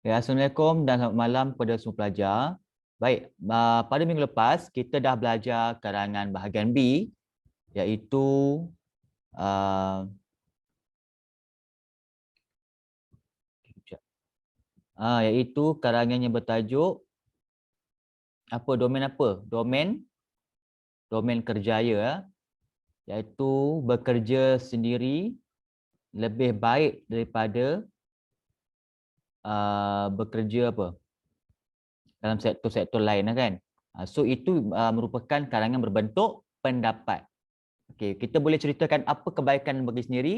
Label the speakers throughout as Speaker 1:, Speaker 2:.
Speaker 1: Ya, Assalamualaikum dan selamat malam kepada semua pelajar. Baik, pada minggu lepas kita dah belajar karangan bahagian B, iaitu uh, iaitu karangan yang bertajuk domain apa? Domain kerjaya, iaitu bekerja sendiri lebih baik daripada bekerja dalam sektor-sektor lain kan. So itu merupakan karangan berbentuk pendapat. Okey, kita boleh ceritakan apa kebaikan bagi sendiri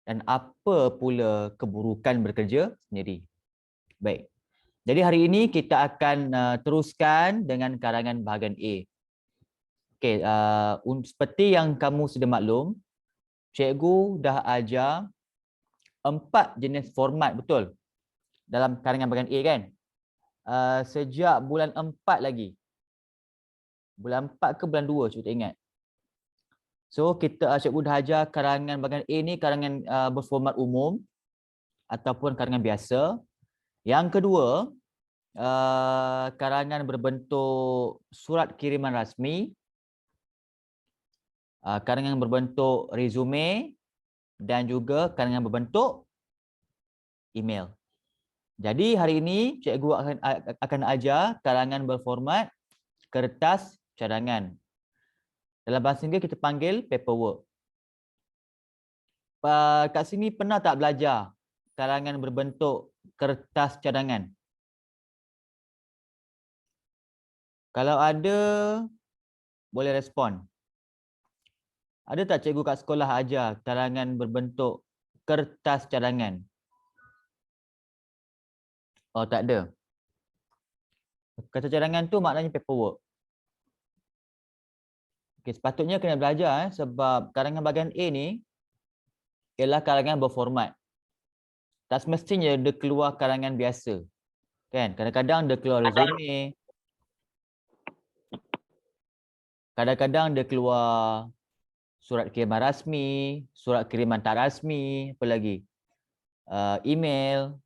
Speaker 1: dan apa pula keburukan bekerja sendiri. Baik. Jadi hari ini kita akan teruskan dengan karangan bahagian A. Okey, seperti yang kamu sudah maklum, cikgu dah ajar 4 jenis format betul dalam karangan bahagian A kan. Sejak bulan 4 lagi. Bulan 4 ke bulan 2 cuba tak ingat. So kita cikgu dah ajar karangan bahagian A ni karangan berformat umum ataupun karangan biasa. Yang kedua, karangan berbentuk surat kiriman rasmi, karangan berbentuk resume dan juga karangan berbentuk email. Jadi hari ini cikgu akan ajar karangan berformat kertas cadangan. Dalam bahasa Inggeris kita panggil paperwork. Kat sini pernah tak belajar karangan berbentuk kertas cadangan? Kalau ada, boleh respon. Ada tak cikgu kat sekolah ajar karangan berbentuk kertas cadangan? Oh, tak ada. Kertas cadangan tu maknanya paperwork. Okay, sepatutnya kena belajar sebab karangan bahagian A ni ialah karangan berformat. Tak semestinya dia keluar karangan biasa. Kan? Kadang-kadang dia keluar resume. Kadang-kadang dia keluar surat kiriman rasmi, surat kiriman tak rasmi, apa lagi? Email.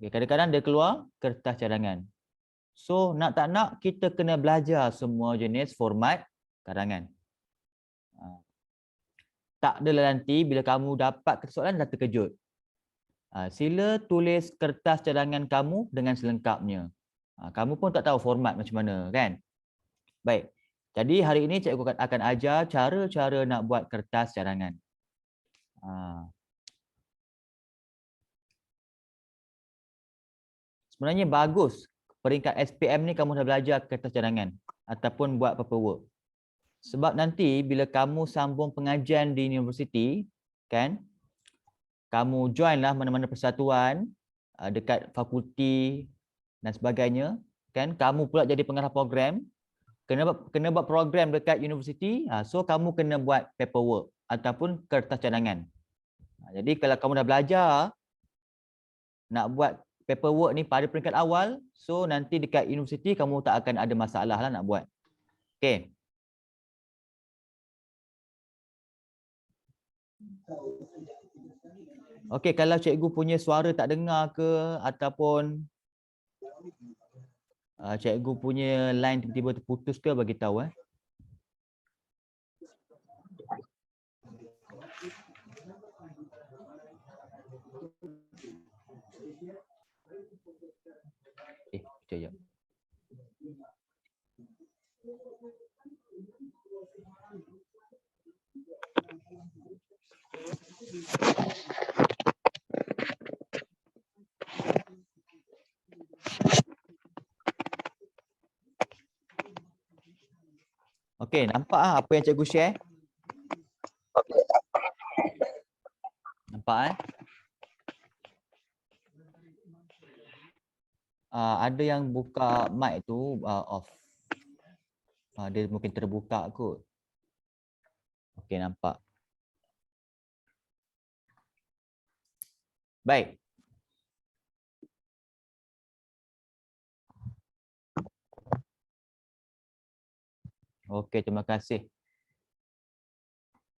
Speaker 1: Okay, kadang-kadang dia keluar kertas cadangan. So, nak tak nak kita kena belajar semua jenis format karangan. Tak adalah nanti bila kamu dapat soalan dah terkejut. Sila tulis kertas cadangan kamu dengan selengkapnya. Kamu pun tak tahu format macam mana kan? Baik. Jadi hari ini cikgu akan ajar cara-cara nak buat kertas cadangan. Sebenarnya bagus peringkat SPM ni kamu dah belajar kertas cadangan ataupun buat paperwork. Sebab nanti bila kamu sambung pengajian di universiti, kan, kamu join lah mana-mana persatuan dekat fakulti dan sebagainya, kan, kamu pula jadi pengarah program, kena buat program dekat universiti, so kamu kena buat paperwork ataupun kertas cadangan. Jadi kalau kamu dah belajar nak buat paperwork ni pada peringkat awal, so nanti dekat universiti kamu tak akan ada masalah lah nak buat. Okey. Okey, kalau cikgu punya suara tak dengar ke ataupun cikgu punya line tiba-tiba terputus ke, bagi tahu . Sekejap. Okey, nampak apa yang cikgu share? Nampak ada yang buka mic tu off. Dia mungkin terbuka kot. Okey, nampak. Baik. Okey, terima kasih.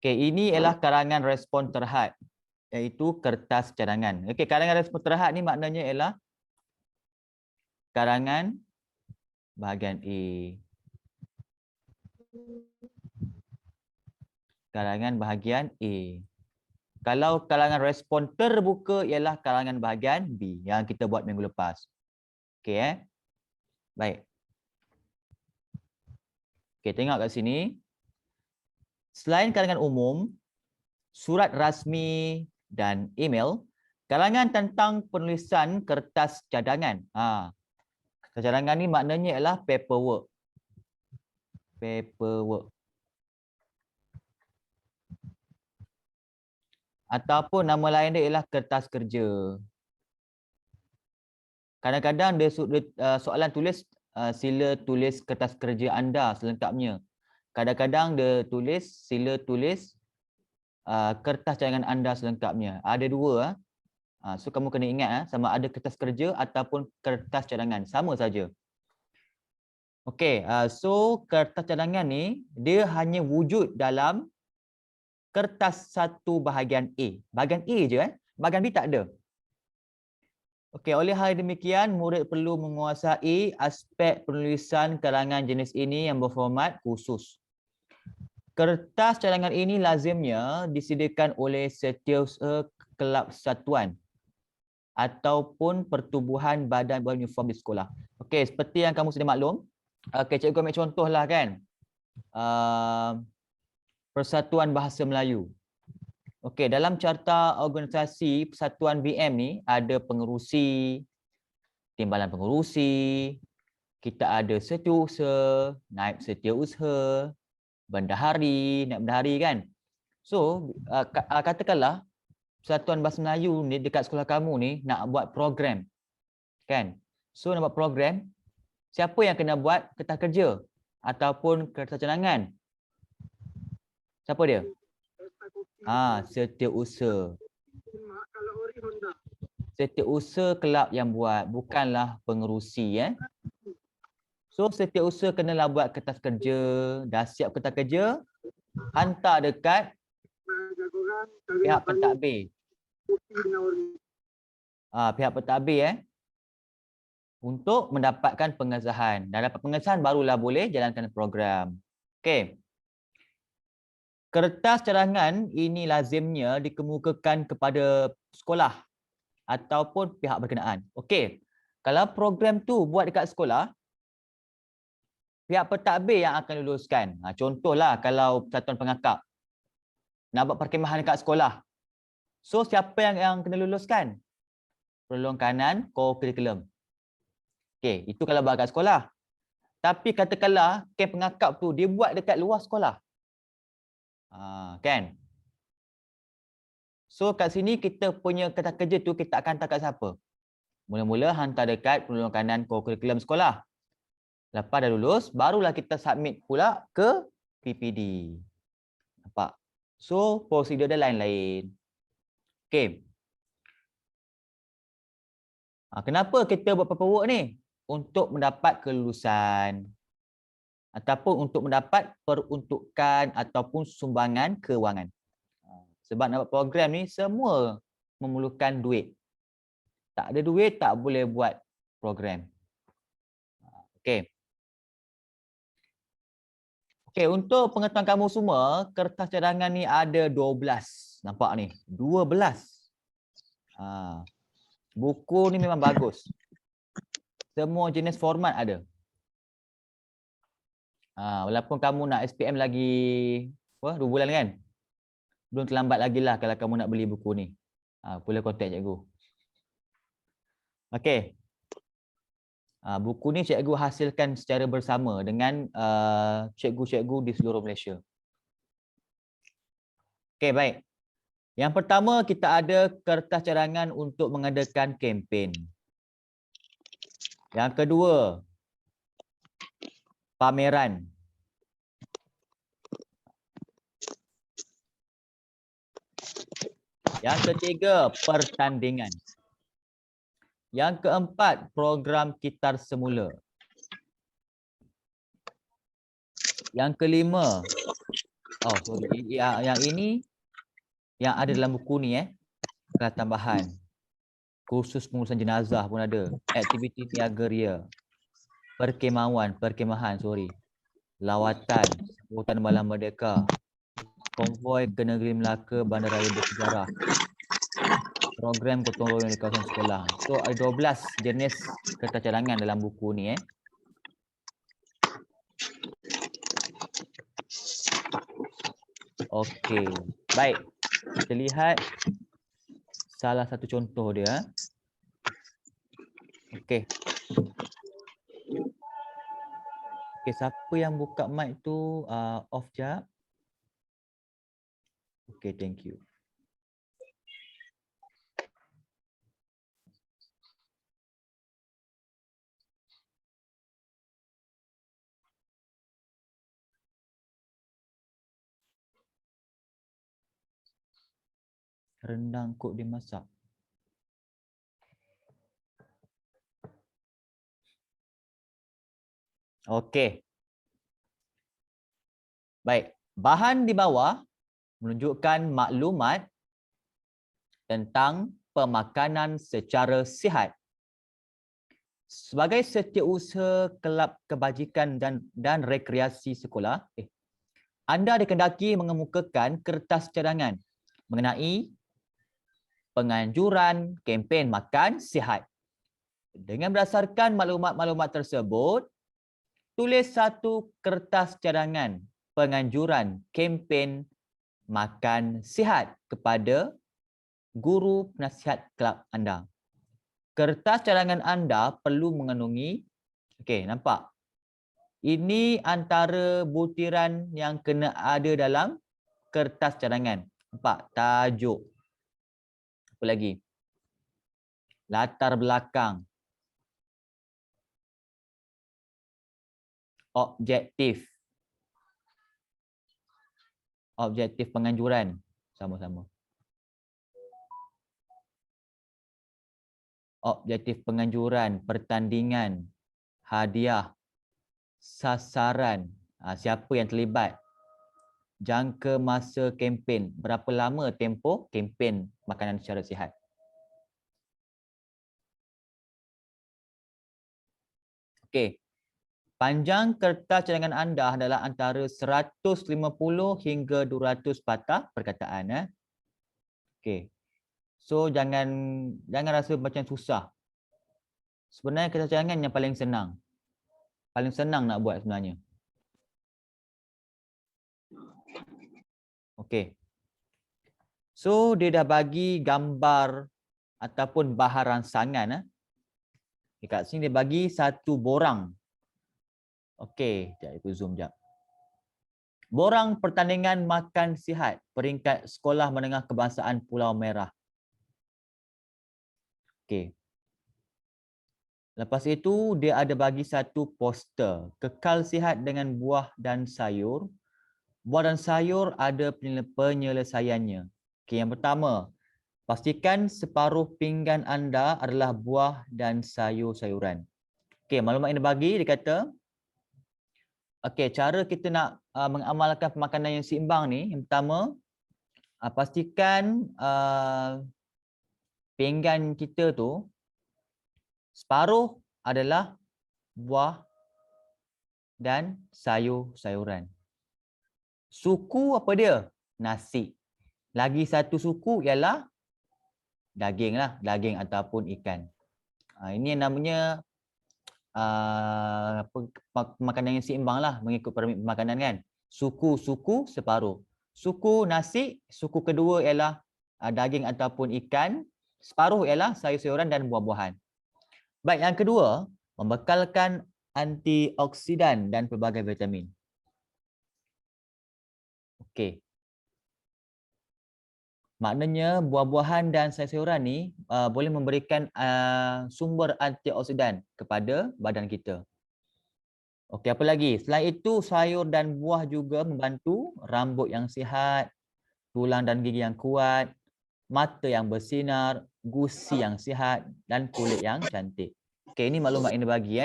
Speaker 1: Okey, ini ialah karangan respon terhad, iaitu kertas cadangan. Okey, karangan respon terhad ni maknanya ialah karangan bahagian A. Karangan bahagian A. Kalau kalangan respon terbuka ialah kalangan bahagian B yang kita buat minggu lepas. Okey Baik. Okey, tengok kat sini. Selain kalangan umum, surat rasmi dan email, kalangan tentang penulisan kertas cadangan. Kertas cadangan ni maknanya ialah paperwork. Paperwork. Ataupun nama lain dia ialah kertas kerja. Kadang-kadang dia soalan tulis sila tulis kertas kerja anda selengkapnya. Kadang-kadang dia tulis sila tulis kertas cadangan anda selengkapnya. Ada dua. So kamu kena ingat sama ada kertas kerja ataupun kertas cadangan. Sama saja. Okey, so kertas cadangan ni dia hanya wujud dalam kertas satu bahagian A. Bahagian A je Bahagian B tak ada. Okey, oleh hal demikian murid perlu menguasai aspek penulisan karangan jenis ini yang berformat khusus. Kertas cadangan ini lazimnya disediakan oleh setiausaha kelab satuan ataupun pertubuhan badan beruniform di sekolah. Okey, seperti yang kamu sudah maklum. Okey, cikgu ambil contohlah kan. Persatuan Bahasa Melayu. Okey, dalam carta organisasi Persatuan BM ni ada pengerusi, timbalan pengerusi, kita ada setiausaha, naib setiausaha, bendahari, naib bendahari kan. So, katakanlah Persatuan Bahasa Melayu ni dekat sekolah kamu ni nak buat program. Kan? So, nak buat program, siapa yang kena buat kertas kerja ataupun kertas cadangan? Siapa dia? Setiausaha. Setiausaha kelab yang buat, bukanlah pengerusi So setiausaha kenalah buat kertas kerja, dah siap kertas kerja, hantar dekat pihak pentadbir. Pihak pentadbir untuk mendapatkan pengesahan. Dah dapat pengesahan barulah boleh jalankan program. Okey. Kertas cadangan ini lazimnya dikemukakan kepada sekolah ataupun pihak berkenaan. Okey. Kalau program tu buat dekat sekolah, pihak pentadbir yang akan luluskan. Contohlah kalau Persatuan Pengakap nak buat perkhemahan dekat sekolah. So siapa yang kena luluskan? Penolong kanan co-curriculum. Okey, itu kalau buat dekat sekolah. Tapi katakanlah kem pengakap tu dia buat dekat luar sekolah. Kan? So kat sini kita punya kertas kerja tu kita akan hantar kat siapa? Mula-mula hantar dekat penolong kanan co-curriculum sekolah. Lepas dah lulus, barulah kita submit pula ke PPD. Nampak? So prosedur dia lain-lain. Okey. Kenapa kita buat paperwork ni? Untuk mendapat kelulusan. Ataupun untuk mendapat peruntukan ataupun sumbangan kewangan. Sebab nak buat program ni semua memerlukan duit. Tak ada duit tak boleh buat program. Okey. Okey, untuk pengetahuan kamu semua, kertas cadangan ni ada 12. Nampak ni? 12. Buku ni memang bagus. Semua jenis format ada. Walaupun kamu nak SPM lagi 2 bulan kan? Belum terlambat lagi lah kalau kamu nak beli buku ni. Boleh kontak cikgu. Okey. Buku ni cikgu hasilkan secara bersama dengan cikgu-cikgu di seluruh Malaysia. Okey, baik. Yang pertama kita ada kertas cadangan untuk mengadakan kempen. Yang kedua, pameran. Yang ketiga, pertandingan. Yang keempat, program kitar semula. Yang kelima, yang ini yang ada dalam buku ni kelas tambahan. Kursus pengurusan jenazah pun ada. Aktiviti niaga ria. Perkemahan, lawatan, sambutan Malam Merdeka, konvoi ke Negeri Melaka, Bandaraya Bersejarah, program gotong royong di kawasan sekolah. So ada 12 jenis kertas cadangan dalam buku ni. Okey, baik. Kita lihat salah satu contoh dia. Okey. Okey, siapa yang buka mic tu off jap. Okey, thank you. Rendang kok dimasak. Okey. Baik, bahan di bawah menunjukkan maklumat tentang pemakanan secara sihat. Sebagai setiausaha kelab kebajikan dan rekreasi sekolah, anda dikendaki mengemukakan kertas cadangan mengenai penganjuran kempen makan sihat. Dengan berdasarkan maklumat-maklumat tersebut, tulis satu kertas cadangan penganjuran kempen makan sihat kepada guru penasihat kelab anda. Kertas cadangan anda perlu mengandungi, okey, nampak? Ini antara butiran yang kena ada dalam kertas cadangan. Nampak? Tajuk. Apa lagi? Latar belakang. Objektif. Objektif penganjuran. Sama-sama. Objektif penganjuran, pertandingan, hadiah, sasaran, siapa yang terlibat, jangka masa kempen, berapa lama tempoh kempen makanan secara sihat. Okey. Panjang kertas cadangan anda adalah antara 150 hingga 200 patah perkataan. Okey. So jangan rasa macam susah. Sebenarnya kertas cadangan yang paling senang. Paling senang nak buat sebenarnya. Okey. So dia dah bagi gambar ataupun bahan rangsangan. Kat sini dia bagi satu borang. Okey, jap aku zoom jap. Borang pertandingan makan sihat peringkat Sekolah Menengah Kebangsaan Pulau Merah. Okey. Lepas itu dia ada bagi satu poster, kekal sihat dengan buah dan sayur. Buah dan sayur ada penyelesaiannya. Okey, yang pertama, pastikan separuh pinggan anda adalah buah dan sayur-sayuran. Okey, maklumat yang dia bagi dia kata, okey, cara kita nak mengamalkan pemakanan yang seimbang ni, yang pertama, pastikan pinggan kita tu separuh adalah buah dan sayur-sayuran. Suku apa dia? Nasi. Lagi satu suku ialah daging lah, daging ataupun ikan. Ini yang namanya makanan yang seimbang lah, mengikut piramid pemakanan kan. Suku-suku separuh. Suku nasi, suku kedua ialah daging ataupun ikan, separuh ialah sayur-sayuran dan buah-buahan. Baik, yang kedua, membekalkan antioksidan dan pelbagai vitamin. Okey. Maknanya buah-buahan dan sayur-sayuran ni boleh memberikan sumber antioksidan kepada badan kita. Okey, apa lagi? Selain itu, sayur dan buah juga membantu rambut yang sihat, tulang dan gigi yang kuat, mata yang bersinar, gusi yang sihat dan kulit yang cantik. Okey, ini maklumat yang dibagi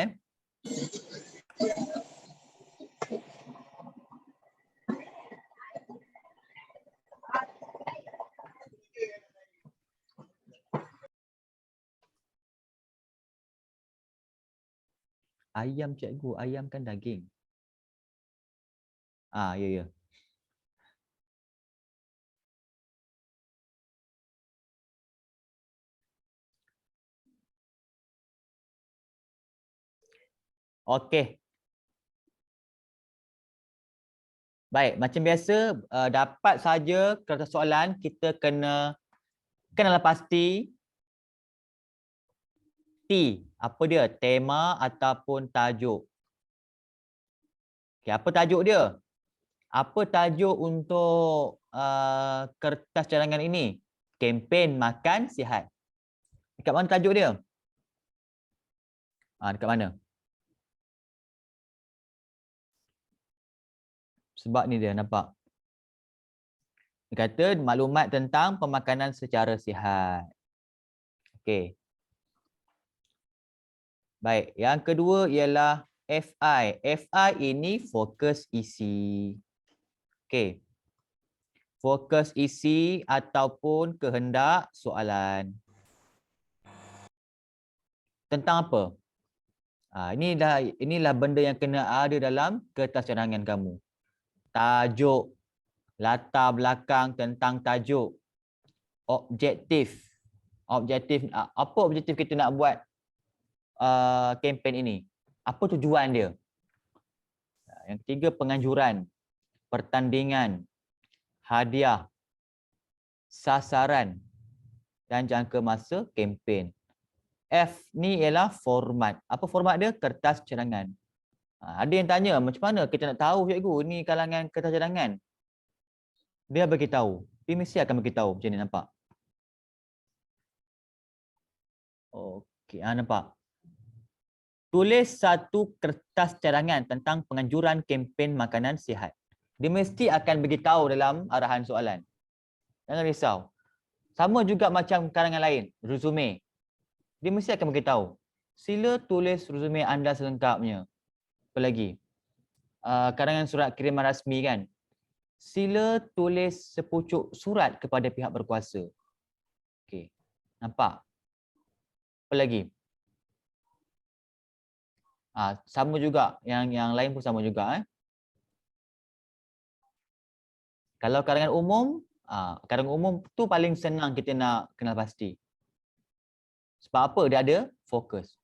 Speaker 1: Ayam cikgu, ayam kan daging. Ya ya. Okey. Baik, macam biasa dapat saja kertas soalan kita kenalah pasti T. Apa dia? Tema ataupun tajuk. Okey, apa tajuk dia? Apa tajuk untuk kertas cadangan ini? Kempen makan sihat. Dekat mana tajuk dia? Dekat mana? Sebab ni dia nampak. Dia kata maklumat tentang pemakanan secara sihat. Okey. Baik, yang kedua ialah FI. FI ini fokus isi. Okey. Fokus isi ataupun kehendak soalan. Tentang apa? Inilah benda yang kena ada dalam kertas cadangan kamu. Tajuk, latar belakang tentang tajuk, objektif. Apa objektif kita nak buat kempen ini? Apa tujuan dia? Yang ketiga, penganjuran, pertandingan, hadiah, sasaran dan jangka masa kempen. F ni ialah format. Apa format dia? Kertas cadangan. Ada yang tanya, macam mana kita nak tahu cikgu ni kalangan kertas cadangan? Dia bagi tahu. Dia mesti akan bagi tahu macam ni, nampak? Okey, nampak. Tulis satu kertas cadangan tentang penganjuran kempen makanan sihat. Dia mesti akan beritahu dalam arahan soalan. Jangan risau. Sama juga macam karangan lain, resume. Dia mesti akan beritahu. Sila tulis resume anda selengkapnya. Apa lagi? Karangan surat kiriman rasmi kan. Sila tulis sepucuk surat kepada pihak berkuasa. Okey. Nampak? Apa lagi? Sama juga. Yang lain pun sama juga. Kalau karangan umum tu paling senang kita nak kenal pasti. Sebab apa? Dia ada fokus.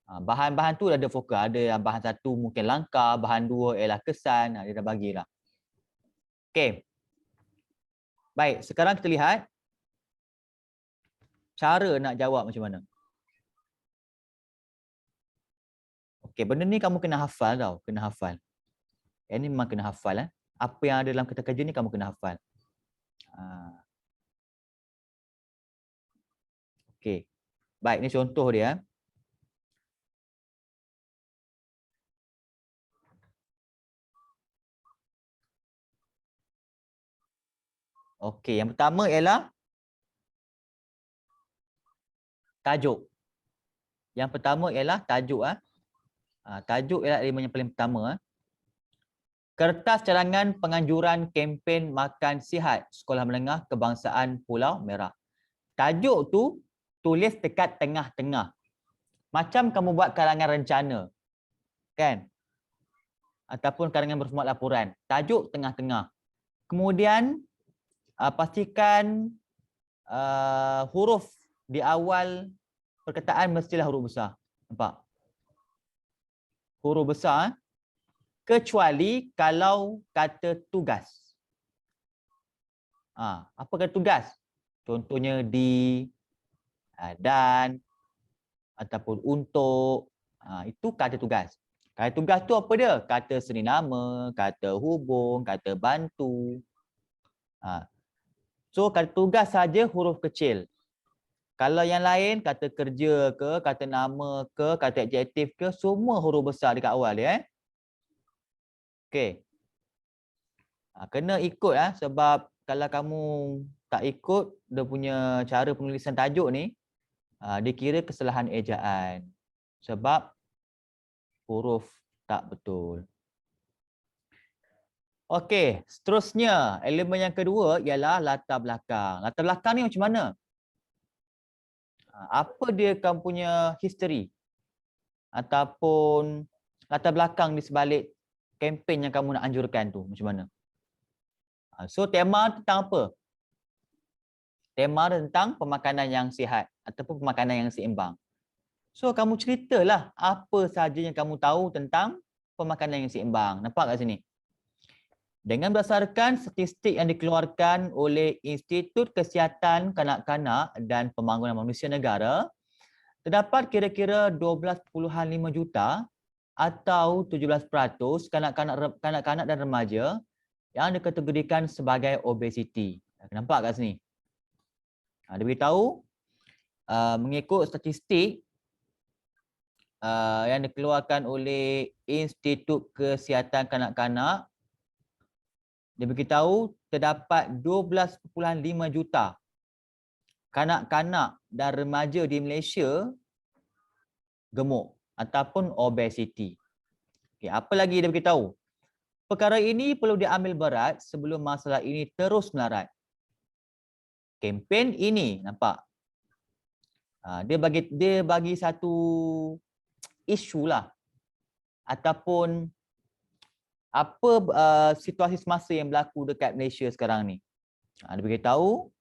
Speaker 1: Bahan-bahan tu ada fokus. Ada yang bahan satu mungkin langkah, bahan dua ialah kesan. Dia dah bagilah. Okey. Baik, sekarang kita lihat cara nak jawab macam mana. Okey, benda ni kamu kena hafal tau. Kena hafal. Ini memang kena hafal. Apa yang ada dalam kerja ni kamu kena hafal. Okey. Baik, ni contoh dia. Okey, yang pertama ialah tajuk. Yang pertama ialah tajuk. Tajuk ialah elemen yang paling pertama. Kertas cadangan penganjuran kempen makan sihat Sekolah Menengah Kebangsaan Pulau Merah. Tajuk tu tulis dekat tengah-tengah. Macam kamu buat karangan rencana. Kan? Ataupun karangan berformat laporan. Tajuk tengah-tengah. Kemudian pastikan huruf di awal perkataan mestilah huruf besar. Nampak? Huruf besar. Kecuali kalau kata tugas. Apa kata tugas? Contohnya di, dan, ataupun untuk. Itu kata tugas. Kata tugas tu apa dia? Kata seni nama, kata hubung, kata bantu. So kata tugas saja huruf kecil. Kalau yang lain, kata kerja ke, kata nama ke, kata adjektif ke, semua huruf besar dekat awal dia. Okey. Kena ikut sebab kalau kamu tak ikut dia punya cara penulisan tajuk ni, dikira kesalahan ejaan. Sebab huruf tak betul. Okey, seterusnya elemen yang kedua ialah latar belakang. Latar belakang ni macam mana? Apa dia kamu punya history? ataupun latar belakang di sebalik kempen yang kamu nak anjurkan tu macam mana? So tema tentang apa? Tema tentang pemakanan yang sihat ataupun pemakanan yang seimbang. So kamu ceritalah apa sahaja yang kamu tahu tentang pemakanan yang seimbang. Nampak kat sini? Dengan berdasarkan statistik yang dikeluarkan oleh Institut Kesihatan Kanak-kanak dan Pembangunan Manusia Negara, terdapat kira-kira 12.5 juta atau 17% kanak-kanak dan remaja yang dikategorikan sebagai obesiti. Nampak kat sini? Dia beritahu mengikut statistik yang dikeluarkan oleh Institut Kesihatan Kanak-kanak, dia beritahu terdapat 12.5 juta kanak-kanak dan remaja di Malaysia gemuk ataupun obesiti. Okay, apa lagi dia beritahu? Perkara ini perlu diambil berat sebelum masalah ini terus melarat. Kempen ini, nampak? Dia bagi satu isu lah ataupun apa situasi semasa yang berlaku dekat Malaysia sekarang ni. Dia beritahu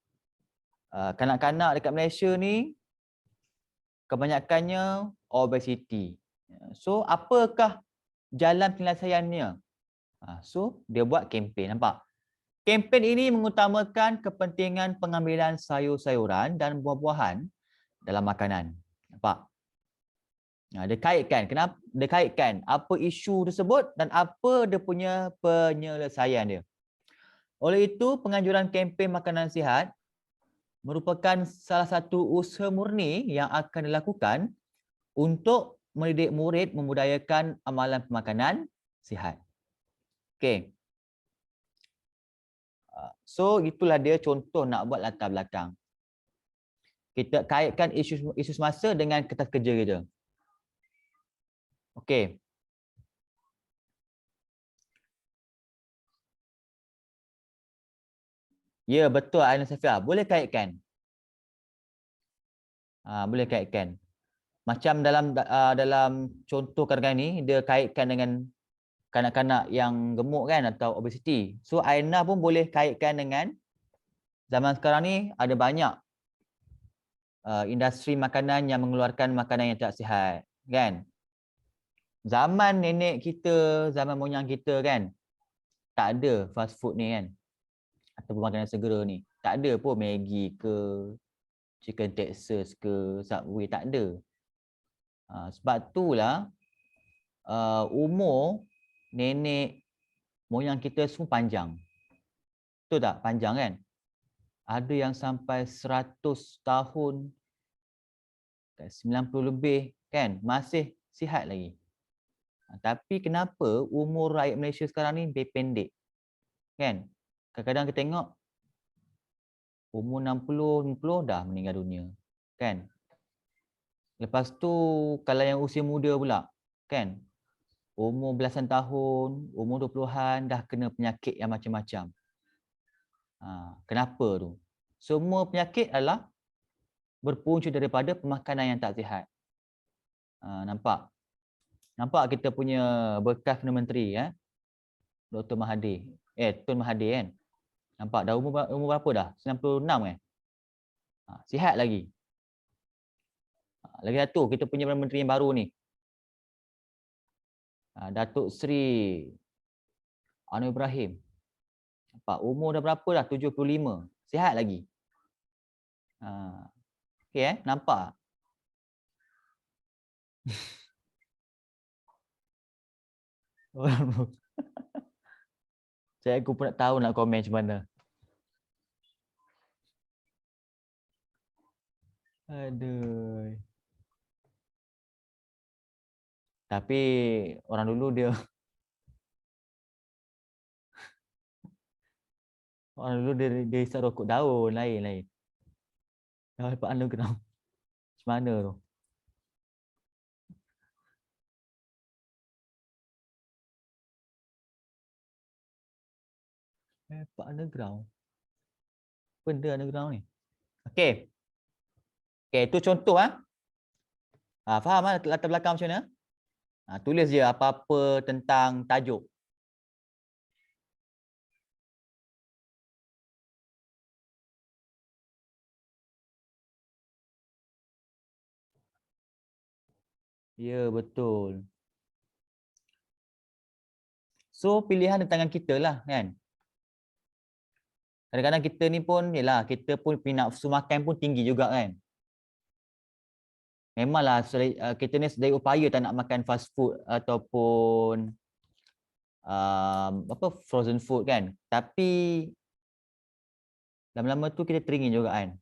Speaker 1: kanak-kanak dekat Malaysia ni kebanyakannya obesiti. So apakah jalan penyelesaiannya? So dia buat kempen, nampak? Kempen ini mengutamakan kepentingan pengambilan sayur-sayuran dan buah-buahan dalam makanan. Nampak? Dia kaitkan, kenapa dia kaitkan apa isu tersebut dan apa dia punya penyelesaian dia. Oleh itu, penganjuran kempen makanan sihat merupakan salah satu usaha murni yang akan dilakukan untuk mendidik murid membudayakan amalan pemakanan sihat. Okey. So itulah dia contoh nak buat latar belakang. Kita kaitkan isu semasa dengan kertas kerja kita. Okey. Ya, betul Aina Safia. Boleh kaitkan. Boleh kaitkan. Macam dalam contoh kadang ni, dia kaitkan dengan kanak-kanak yang gemuk kan atau obesiti. So Aina pun boleh kaitkan dengan zaman sekarang ni ada banyak industri makanan yang mengeluarkan makanan yang tak sihat, kan? Zaman nenek kita, zaman moyang kita kan, tak ada fast food ni kan, ataupun makanan segera ni. Tak ada pun Maggi ke, Chicken Texas ke, Subway, tak ada. Sebab itulah umur nenek moyang kita semua panjang. Betul tak? Panjang kan? Ada yang sampai 100 tahun, 90 lebih kan, masih sihat lagi. Tapi kenapa umur rakyat Malaysia sekarang ni pendek? Kan? Kadang-kadang kita tengok umur 60 dah meninggal dunia. Kan? Lepas tu kalau yang usia muda pula, kan? Umur belasan tahun, umur 20-an dah kena penyakit yang macam-macam. Kenapa tu? Semua penyakit adalah berpunca daripada pemakanan yang tak sihat. Nampak? Nampak kita punya bekas Perdana Menteri, Dr. Mahathir. Tun Mahathir kan? Nampak dah umur berapa dah? 96 kan? Sihat lagi. Lagi satu, kita punya Perdana Menteri yang baru ni. Datuk Seri Anwar Ibrahim. Nampak umur dah berapa dah? 75. Sihat lagi. Okey nampak? Aku pun nak tahu nak komen macam mana. Aduh. Tapi orang dulu dia dia isap rokok daun lain. Dah dapat underground. Macam mana tu? Pak underground. Benda underground ni. Okey. Okey, itu contoh Faham latar belakang macam mana? Tulis je apa-apa tentang tajuk. Ya, betul. So, pilihan di tangan kita lah kan. Kadang-kadang kita ni pun, yelah, kita pun nafsu makan pun tinggi juga kan. Memanglah kita ni sedaya upaya tak nak makan fast food ataupun apa frozen food kan. Tapi lama-lama tu kita teringin juga kan.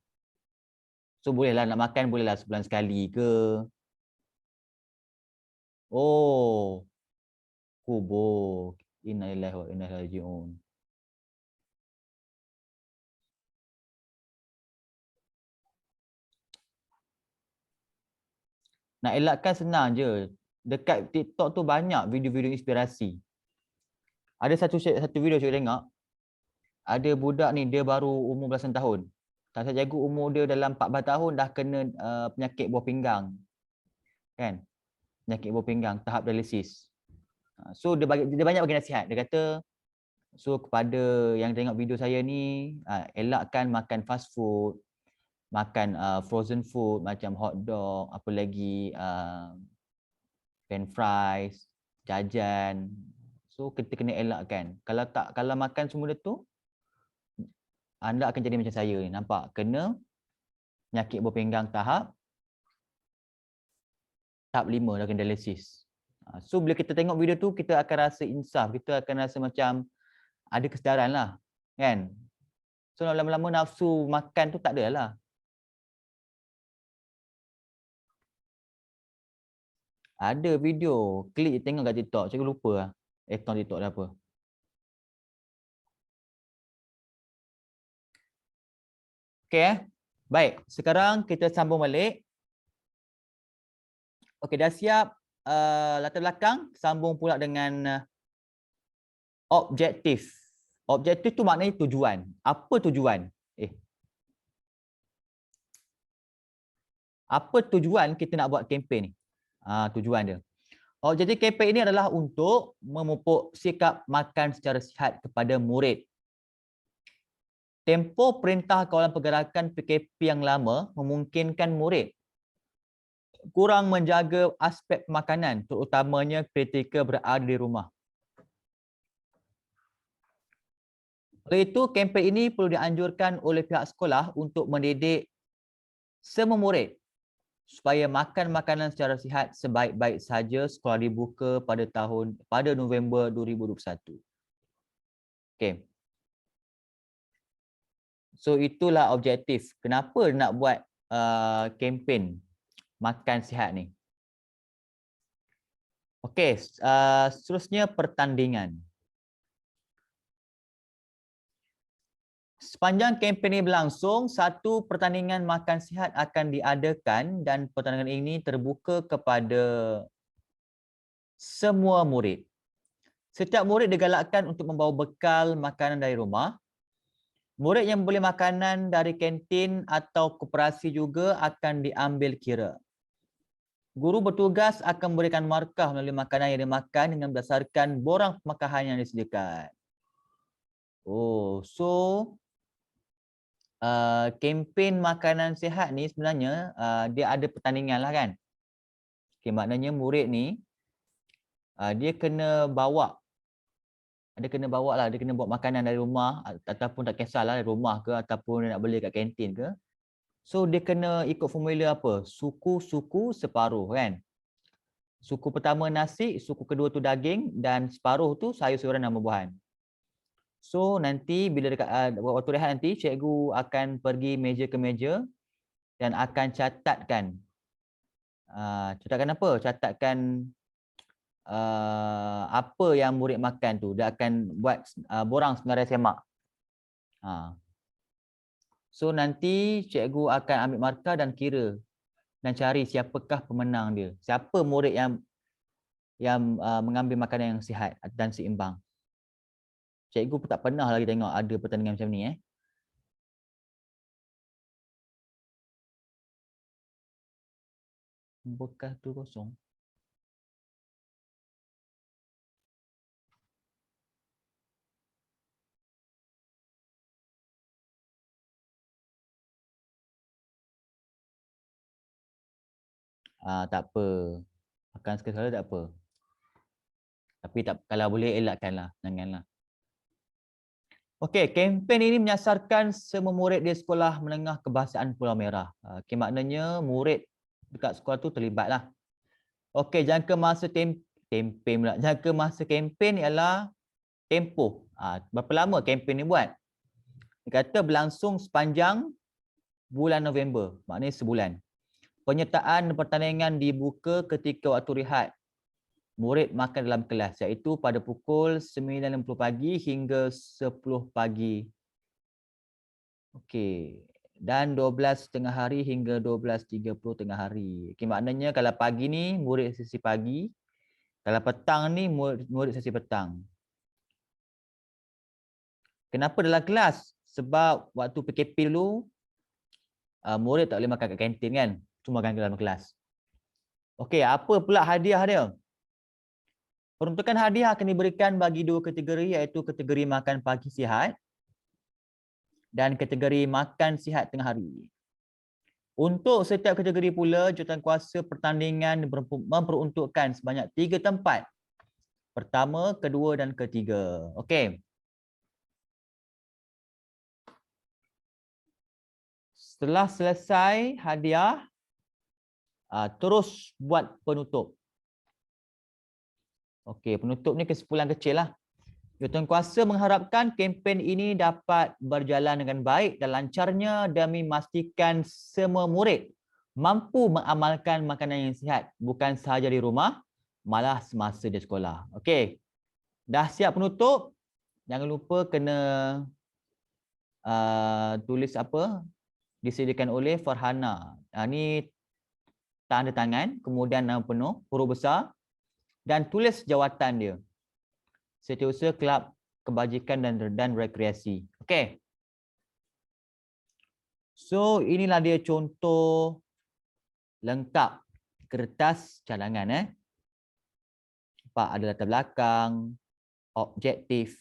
Speaker 1: So bolehlah nak makan, bolehlah sebulan sekali ke. Oh, kubur. Innalillahi wa inna ilaihi raji'un. Nak elakkan senang je. Dekat TikTok tu banyak video-video inspirasi. Ada satu video saya tengok. Ada budak ni dia baru umur belasan tahun. Tak saya jaga umur dia dalam 14 tahun dah kena penyakit buah pinggang. Kan? Penyakit buah pinggang tahap dialisis. So dia banyak bagi nasihat. Dia kata so kepada yang tengok video saya ni elakkan makan fast food, makan frozen food macam hot dog, apa lagi french fries, jajan. So kita kena elakkan. Kalau makan semua tu anda akan jadi macam saya ni, nampak? Kena penyakit buah pinggang tahap 5 dah kena dialisis. So bila kita tengok video tu kita akan rasa insaf, kita akan rasa macam ada kesedaran lah, kan? So lama-lama nafsu makan tu tak ada lah. Ada video, klik tengok kat TikTok, saya lupa lah akaun TikTok dia apa. Okey baik, sekarang kita sambung balik. Okey, dah siap latar belakang, sambung pula dengan objektif. Objektif tu maknanya tujuan. Apa tujuan? Apa tujuan kita nak buat kempen ni? Tujuan dia. Objektif kempen ini adalah untuk memupuk sikap makan secara sihat kepada murid. Tempoh perintah kawalan pergerakan PKP yang lama memungkinkan murid kurang menjaga aspek makanan, terutamanya ketika berada di rumah. Oleh itu, kempen ini perlu dianjurkan oleh pihak sekolah untuk mendidik semua murid supaya makan makanan secara sihat sebaik-baik saja sekolah dibuka pada November 2021. Okey. So itulah objektif. Kenapa nak buat kempen makan sihat ni? Okey, seterusnya pertandingan. Sepanjang kempen ini berlangsung, satu pertandingan makan sihat akan diadakan dan pertandingan ini terbuka kepada semua murid. Setiap murid digalakkan untuk membawa bekal makanan dari rumah. Murid yang membeli makanan dari kantin atau koperasi juga akan diambil kira. Guru bertugas akan memberikan markah melalui makanan yang dimakan dengan berdasarkan borang pemakahan yang disediakan. Oh, so kempen makanan sihat ni sebenarnya dia ada pertandingan lah kan. Okay, maknanya murid ni dia kena bawa dia kena bawa makanan dari rumah ataupun tak kisahlah dari rumah ke ataupun dia nak beli kat kantin ke. So dia kena ikut formula apa? Suku separuh kan. Suku pertama nasi, suku kedua tu daging dan separuh tu sayur-sayuran dan buah-buahan. So nanti bila dekat waktu rehat nanti cikgu akan pergi meja ke meja dan akan catatkan apa? Catatkan apa yang murid makan tu. Dia akan buat borang senarai semak. So nanti cikgu akan ambil markah dan kira dan cari siapakah pemenang dia. Siapa murid yang mengambil makanan yang sihat dan seimbang. Cikgu pun tak pernah lagi tengok ada pertandingan macam ni Bekas tu kosong. Tak apa. Akan sekali-sekala tak apa. Tapi tak, kalau boleh elakkanlah, janganlah. Okey, kempen ini menyasarkan semua murid di Sekolah Menengah Kebahasaan Pulau Merah. Okey, maknanya murid dekat sekolah tu terlibatlah. Okey, jangka masa kempen pula. Jangka masa kempen ialah tempoh. Berapa lama kempen ni buat? Dia kata berlangsung sepanjang bulan November, maknanya sebulan. Penyertaan pertandingan dibuka ketika waktu rehat murid makan dalam kelas, iaitu pada pukul 9.50 pagi hingga 10 pagi. Okey. Dan 12 tengah hari hingga 12.30 tengah hari. Okey, maknanya kalau pagi ni murid sesi pagi, kalau petang ni murid sesi petang. Kenapa dalam kelas? Sebab waktu PKP dulu murid tak boleh makan kat kantin kan, cuma makan dalam kelas. Okey, apa pula hadiah dia? Peruntukan hadiah akan diberikan bagi dua kategori, iaitu kategori makan pagi sihat dan kategori makan sihat tengah hari. Untuk setiap kategori pula, jurutankuasa pertandingan memperuntukkan sebanyak 3 tempat. Pertama, kedua dan ketiga. Okey. Setelah selesai hadiah, terus buat penutup. Okey, penutup ni kesimpulan kecil lah. Jurutankuasa mengharapkan kempen ini dapat berjalan dengan baik dan lancarnya demi memastikan semua murid mampu mengamalkan makanan yang sihat bukan sahaja di rumah, malah semasa di sekolah. Okey. Dah siap penutup, jangan lupa kena tulis apa disediakan oleh Farhana. Ni tanda tangan, kemudian nama penuh, huruf besar dan tulis jawatan dia. Setiausaha Kelab Kebajikan dan Rekreasi. Okey. So, inilah dia contoh lengkap kertas cadangan. Nampak ada latar belakang, objektif,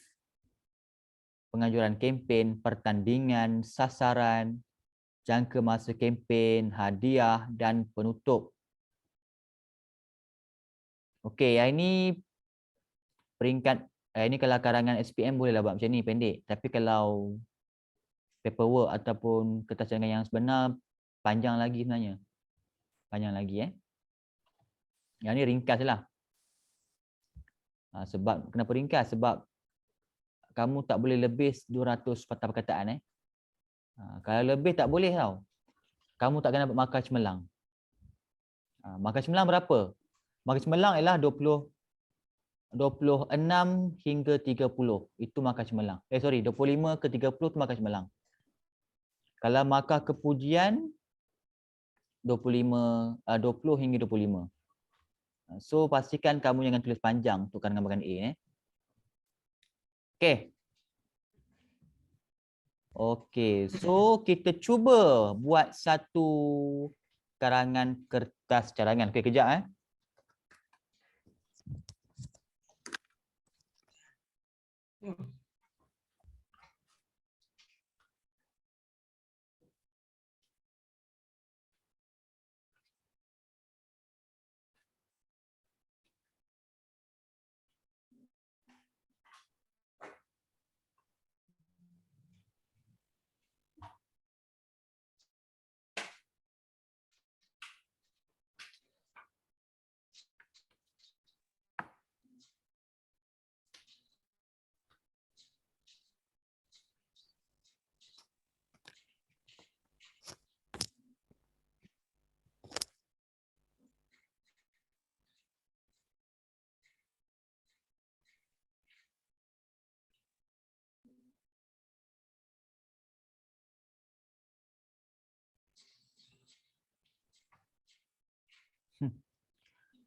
Speaker 1: penganjuran kempen, pertandingan, sasaran, jangka masa kempen, hadiah dan penutup. Okey, yang ini peringkat ini kalau karangan SPM bolehlah buat macam ni pendek. Tapi kalau paperwork ataupun kertas cadangan yang sebenar panjang lagi sebenarnya. Panjang lagi Yang ni ringkas lah. Sebab kenapa ringkas? Sebab kamu tak boleh lebih 200 patah perkataan Kalau lebih tak boleh tau. Kamu tak kena dapat markah cemerlang. Markah cemerlang berapa? Markah cemerlang ialah 26 hingga 30. Itu markah cemerlang. 25 ke 30 tu markah cemerlang. Kalau markah kepujian 20 hingga 25. So pastikan kamu jangan tulis panjang untuk karangan A. Okey. Okey, so kita cuba buat satu karangan kertas cadangan. Okey, kejap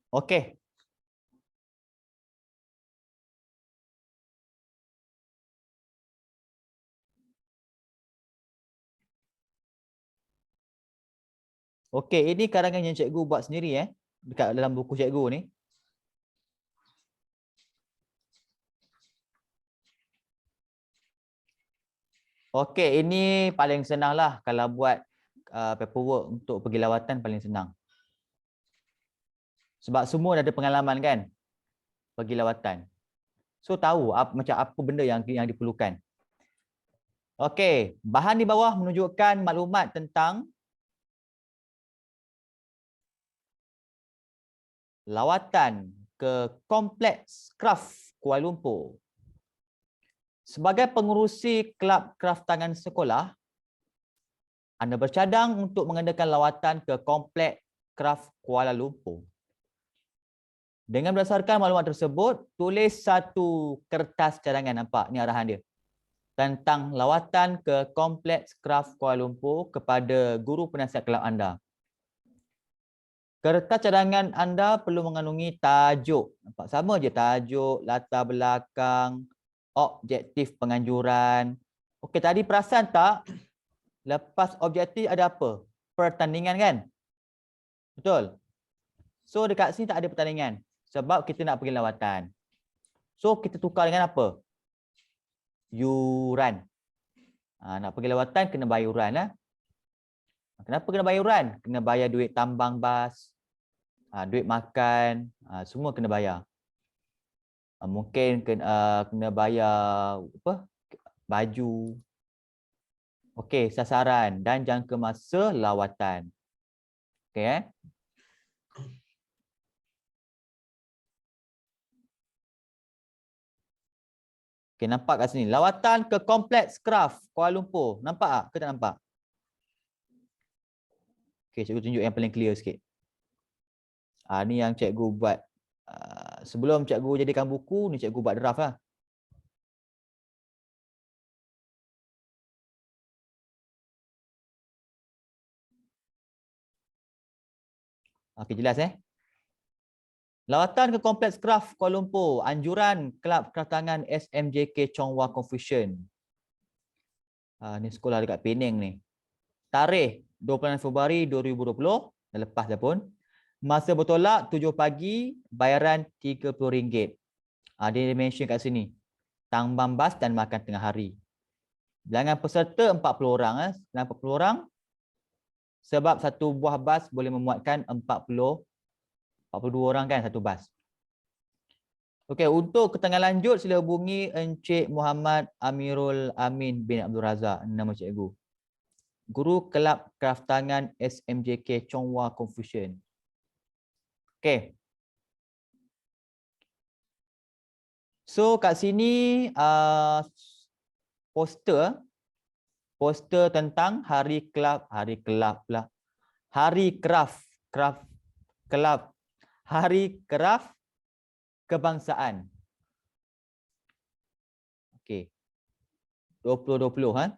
Speaker 1: Okey. Okey, ini karangan yang cikgu buat sendiri dekat dalam buku cikgu ni. Okey, ini paling senang lah kalau buat paperwork untuk pergi lawatan paling senang. Sebab semua dah ada pengalaman kan pergi lawatan. So tahu macam apa benda yang diperlukan. Okey, bahan di bawah menunjukkan maklumat tentang lawatan ke Kompleks Kraft Kuala Lumpur. Sebagai pengurusi kelab kraft tangan sekolah, anda bercadang untuk mengadakan lawatan ke Kompleks Kraft Kuala Lumpur. Dengan berdasarkan maklumat tersebut, tulis satu kertas cadangan, nampak ni arahan dia, tentang lawatan ke Kompleks Kraft Kuala Lumpur kepada guru penasihat kelab anda. Kertas cadangan anda perlu mengandungi tajuk, nampak sama je, tajuk, latar belakang, objektif penganjuran. Okey, tadi perasan tak? Lepas objektif ada apa? Pertandingan kan? Betul? So dekat sini tak ada pertandingan. Sebab kita nak pergi lawatan. So kita tukar dengan apa? Yuran. Nak pergi lawatan kena bayar yuran lah. Kenapa kena bayar yuran? Kena bayar duit tambang bas, duit makan, semua kena bayar. Mungkin kena bayar apa? Baju. Okey, sasaran dan jangka masa lawatan. Okey Okey, nampak kat sini. Lawatan ke Kompleks Kraft Kuala Lumpur. Nampak tak? Ke tak nampak? Okey, cikgu tunjuk yang paling clear sikit. Ni yang cikgu buat. Sebelum cikgu jadikan buku, ni cikgu buat draft lah. Okey, jelas Lawatan ke Kompleks Kraft Kuala Lumpur. Anjuran Kelab Kraftangan SMJK Chong Hua Confucian. Ni sekolah dekat Penang ni. Tarikh 26 Februari 2020. Dah lepas dah pun. Masa bertolak 7 pagi. Bayaran RM30. Dia mention kat sini. Tambang bas dan makan tengah hari. Bilangan peserta 40 orang. Kenapa 40 orang? Sebab satu buah bas boleh memuatkan 42 orang kan satu bas. Okey, untuk keterangan lanjut sila hubungi Encik Muhammad Amirul Amin bin Abdul Razak, nama cikgu. Guru Kelab Kraftangan SMJK Chong Hua Confucian. Okey. So kat sini poster tentang Hari Kelab pula. Hari Kraft Kelab. Hari Kraft Kebangsaan. Okey. 2020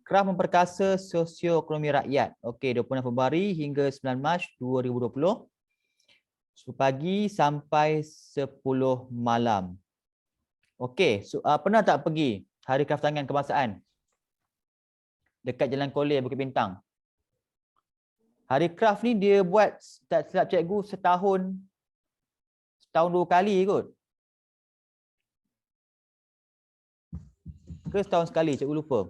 Speaker 1: Kraft memperkasa sosioekonomi rakyat. Okey, 26 Februari hingga 9 Mac 2020. 10 pagi sampai 10 malam. Okey, pernah tak pergi Hari Kraftangan Kebangsaan? Dekat Jalan Kolej Bukit Bintang. Hari Kraft ni dia buat, tak silap cikgu, setahun 2 kali kot. Ke setahun sekali, cikgu lupa.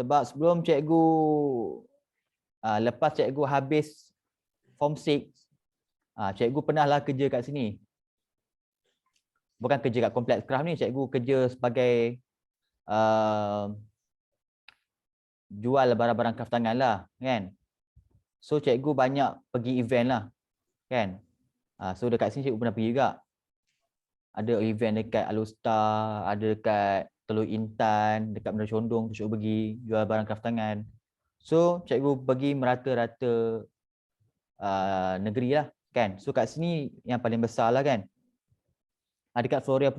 Speaker 1: Sebab sebelum cikgu, lepas cikgu habis Form 6, cikgu pernahlah kerja kat sini. Bukan kerja kat Kompleks Kraft ni, cikgu kerja sebagai jual barang-barang kraftangan lah, kan. So cikgu banyak pergi event lah, kan. So dekat sini cikgu pernah pergi juga. Ada event dekat Alustar, ada dekat Teluk Intan, dekat Menara Condong, cikgu pergi jual barang kraftangan. So cikgu pergi merata-rata negeri lah, kan. So kat sini yang paling besar lah, kan. Dekat Floria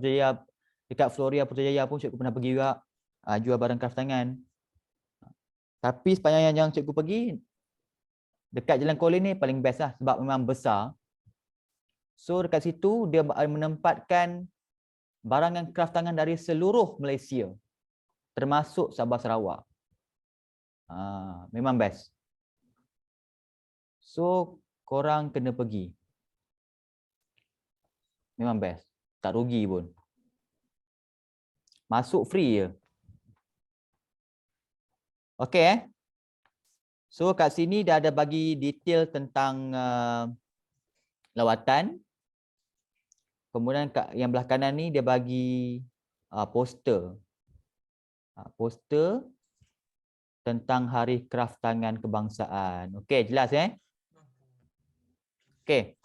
Speaker 1: Putrajaya pun cikgu pernah pergi juga jual barang kraftangan. Tapi sepanjang yang cikgu pergi dekat Jalan Kolej ni paling best lah, sebab memang besar. So dekat situ dia menempatkan barangan kraftangan dari seluruh Malaysia, termasuk Sabah Sarawak. Memang best. So korang kena pergi. Memang best. Tak rugi pun. Masuk free je. Okey So kat sini dah ada bagi detail tentang lawatan. Kemudian yang belah kanan ni dia bagi poster. Poster tentang Hari Kraftangan Kebangsaan. Okey, jelas Okey.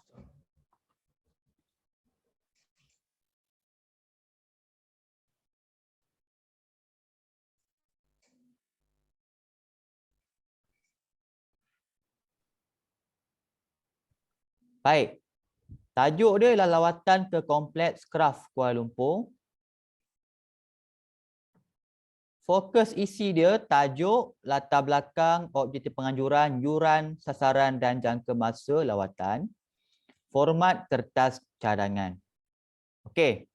Speaker 1: Baik. Tajuk dia ialah lawatan ke Kompleks Kraft Kuala Lumpur. Fokus isi dia, tajuk, latar belakang, objektif penganjuran, yuran, sasaran dan jangka masa lawatan. Format kertas cadangan. Okey.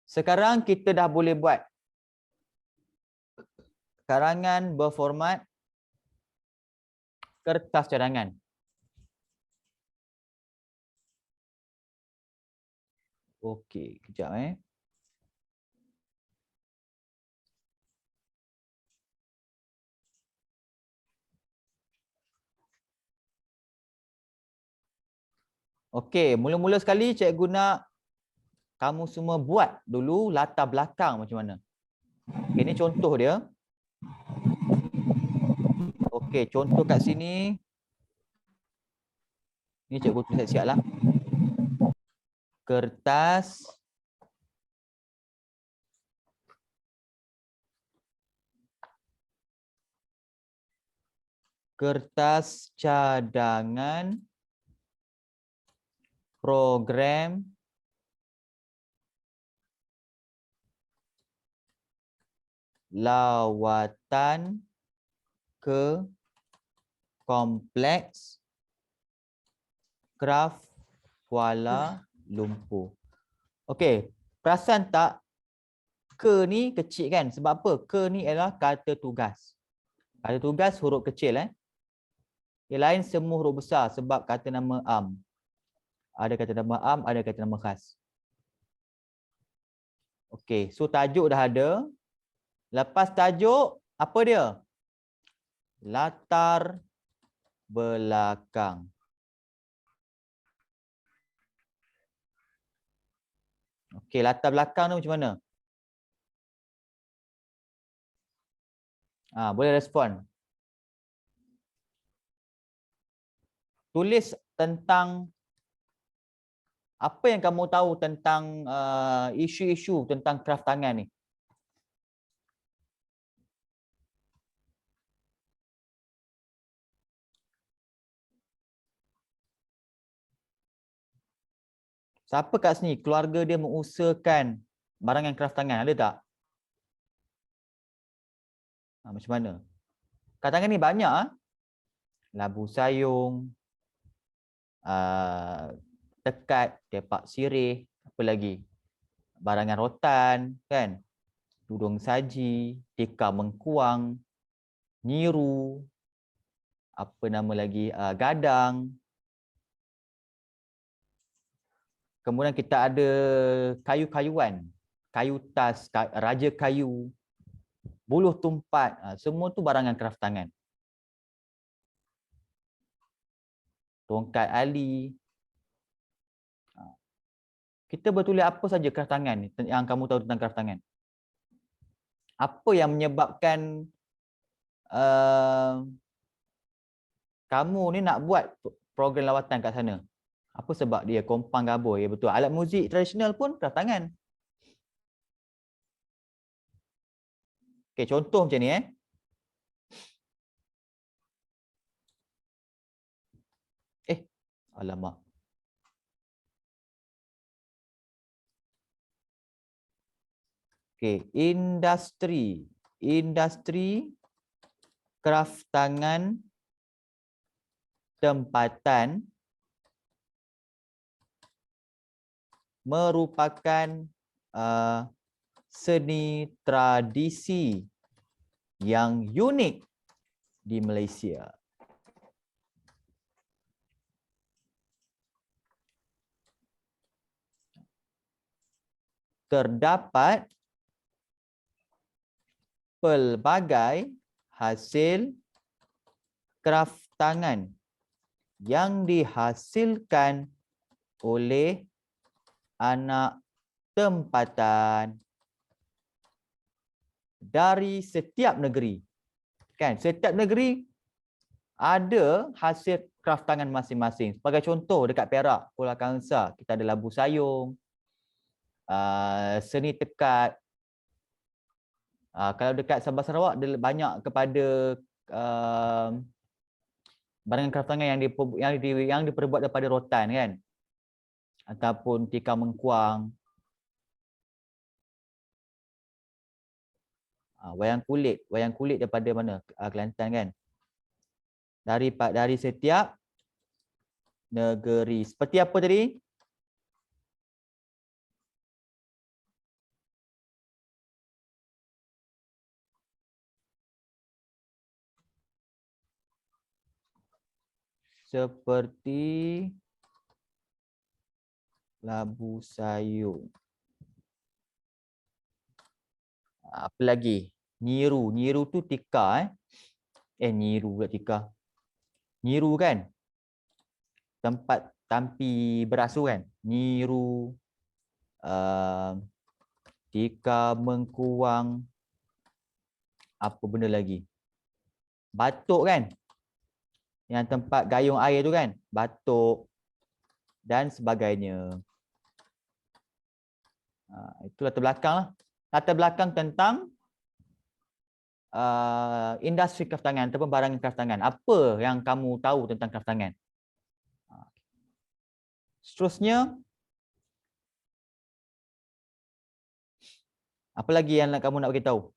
Speaker 1: Sekarang kita dah boleh buat karangan berformat kertas cadangan. Okey, kejap Okey, mula-mula sekali cikgu nak kamu semua buat dulu latar belakang macam mana. Okay, ini contoh dia. Okey, contoh kat sini. Ni cikgu tulis siap lah. Kertas cadangan program lawatan ke Kompleks Kraft Kuala Lumpur. Okey, perasan tak ke ni kecil kan? Sebab apa? Ke ni ialah kata tugas. Kata tugas huruf kecil Yang lain semua huruf besar sebab kata nama am. Ada kata nama am, ada kata nama khas. Okey, so tajuk dah ada. Lepas tajuk, apa dia? Latar belakang. Okey, latar belakang tu macam mana? Boleh respon. Tulis tentang apa yang kamu tahu tentang isu-isu tentang kraft tangan ni. Siapa kat sini keluarga dia mengusahakan barangan kraft tangan, ada tak? Macam mana? Kraft tangan ni banyak labu sayung, tekat, tepak sirih, apa lagi? Barangan rotan, kan? Tudung saji, tikar mengkuang, nyiru, apa nama lagi? Gadang. Kemudian kita ada kayu-kayuan, kayu tas, raja kayu, buluh tumpat, semua tu barangan kraft tangan. Tongkat ali. Kita bertulis apa saja kraft tangan yang kamu tahu tentang kraft tangan. Apa yang menyebabkan kamu ni nak buat program lawatan kat sana? Apa sebab dia kompang gabur? Ya betul. Alat muzik tradisional pun kraft tangan. Okey, contoh macam ni alamak. Okey, industri kraft tangan tempatan merupakan seni tradisi yang unik di Malaysia. Terdapat pelbagai hasil kraf tangan yang dihasilkan oleh anak tempatan dari setiap negeri. Kan, setiap negeri ada hasil kraf tangan masing-masing. Sebagai contoh, dekat Perak, Pulau Kangsa, kita ada labu sayung, seni tekat. Kalau dekat Sabah Sarawak, dia banyak kepada barangan kraf tangan yang diperbuat daripada rotan, kan, ataupun tikar mengkuang. Wayang kulit daripada mana? Kelantan, kan. Dari setiap negeri. Seperti apa tadi? Seperti labu sayung. Apa lagi? Nyiru. Nyiru tu tikar. Nyiru pula tikar. Nyiru, kan? Tempat tampi beras tu, kan? Nyiru. Tikar mengkuang. Apa benda lagi? Batuk, kan? Yang tempat gayung air tu, kan? Batuk. Dan sebagainya. Itu latar belakang lah. Latar belakang tentang industri kraf tangan ataupun barangan kraf tangan. Apa yang kamu tahu tentang kraf tangan? Seterusnya, apa lagi yang kamu nak beritahu?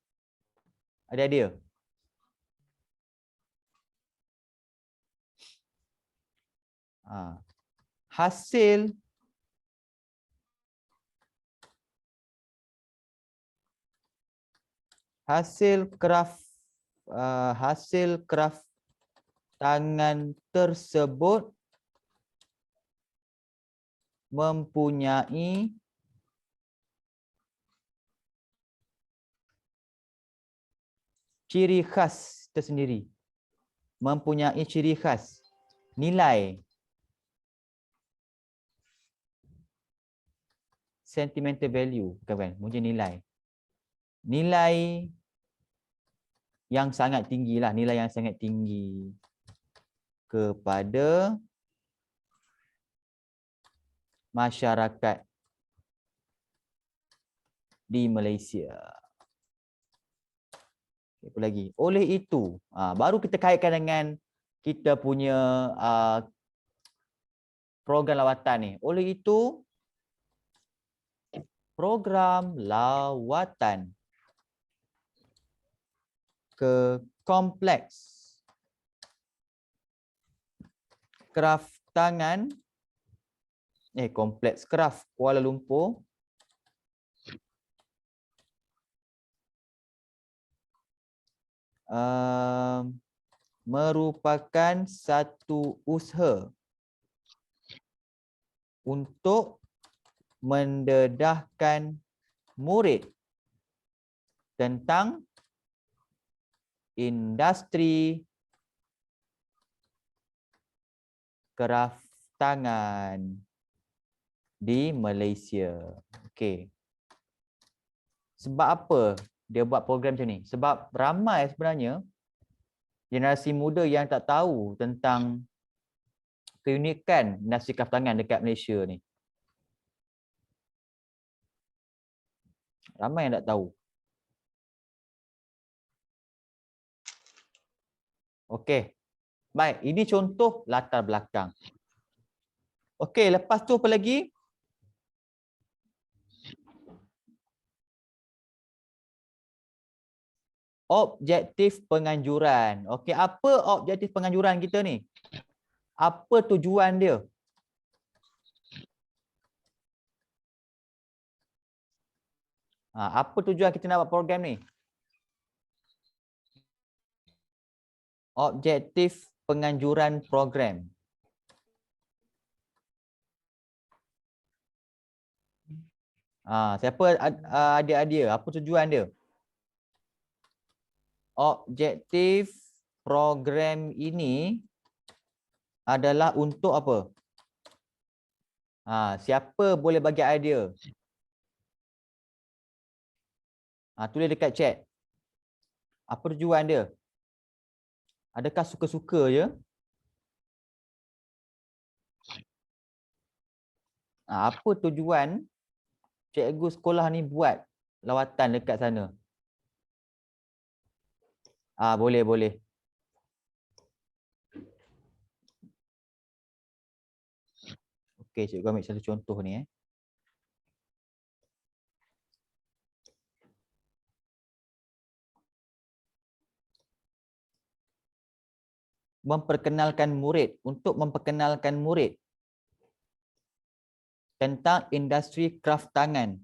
Speaker 1: Ada idea? Hasil kraf tangan tersebut mempunyai ciri khas tersendiri. Mempunyai ciri khas. Nilai. Sentimental value. Bukan, mungkin nilai. Nilai yang sangat tinggi lah. Nilai yang sangat tinggi kepada masyarakat di Malaysia. Apa lagi? Oleh itu, baru kita kaitkan dengan kita punya program lawatan ni. Oleh itu, program lawatan ke kompleks kraf tangan, kompleks kraf Kuala Lumpur merupakan satu usaha untuk mendedahkan murid tentang industri kraf tangan di Malaysia. Okey. Sebab apa dia buat program macam ni? Sebab ramai sebenarnya generasi muda yang tak tahu tentang keunikan industri kraf tangan dekat Malaysia ni. Ramai yang tak tahu. Okey. Baik, ini contoh latar belakang. Okey, lepas tu apa lagi? Objektif penganjuran. Okey, apa objektif penganjuran kita ni? Apa tujuan dia? Apa tujuan kita nak buat program ni? Objektif penganjuran program. Siapa ada idea? Apa tujuan dia? Objektif program ini adalah untuk apa? Siapa boleh bagi idea? Tulis dekat chat. Apa tujuan dia? Adakah suka-suka je? Apa tujuan cikgu sekolah ni buat lawatan dekat sana? Boleh. Okey, cikgu ambil satu contoh ni. Untuk memperkenalkan murid tentang industri kraft tangan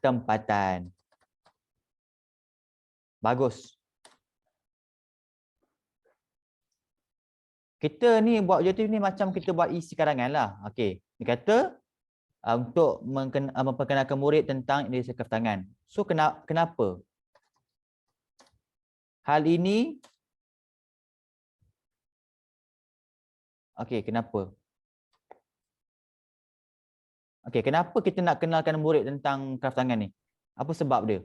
Speaker 1: tempatan. Bagus. Kita ni buat objektif ni macam kita buat isi karangan lah. Okey. Dia kata untuk memperkenalkan murid tentang industri kraft tangan. So kenapa? Hal ini kenapa? Kenapa kita nak kenalkan murid tentang kraft tangan ni? Apa sebab dia?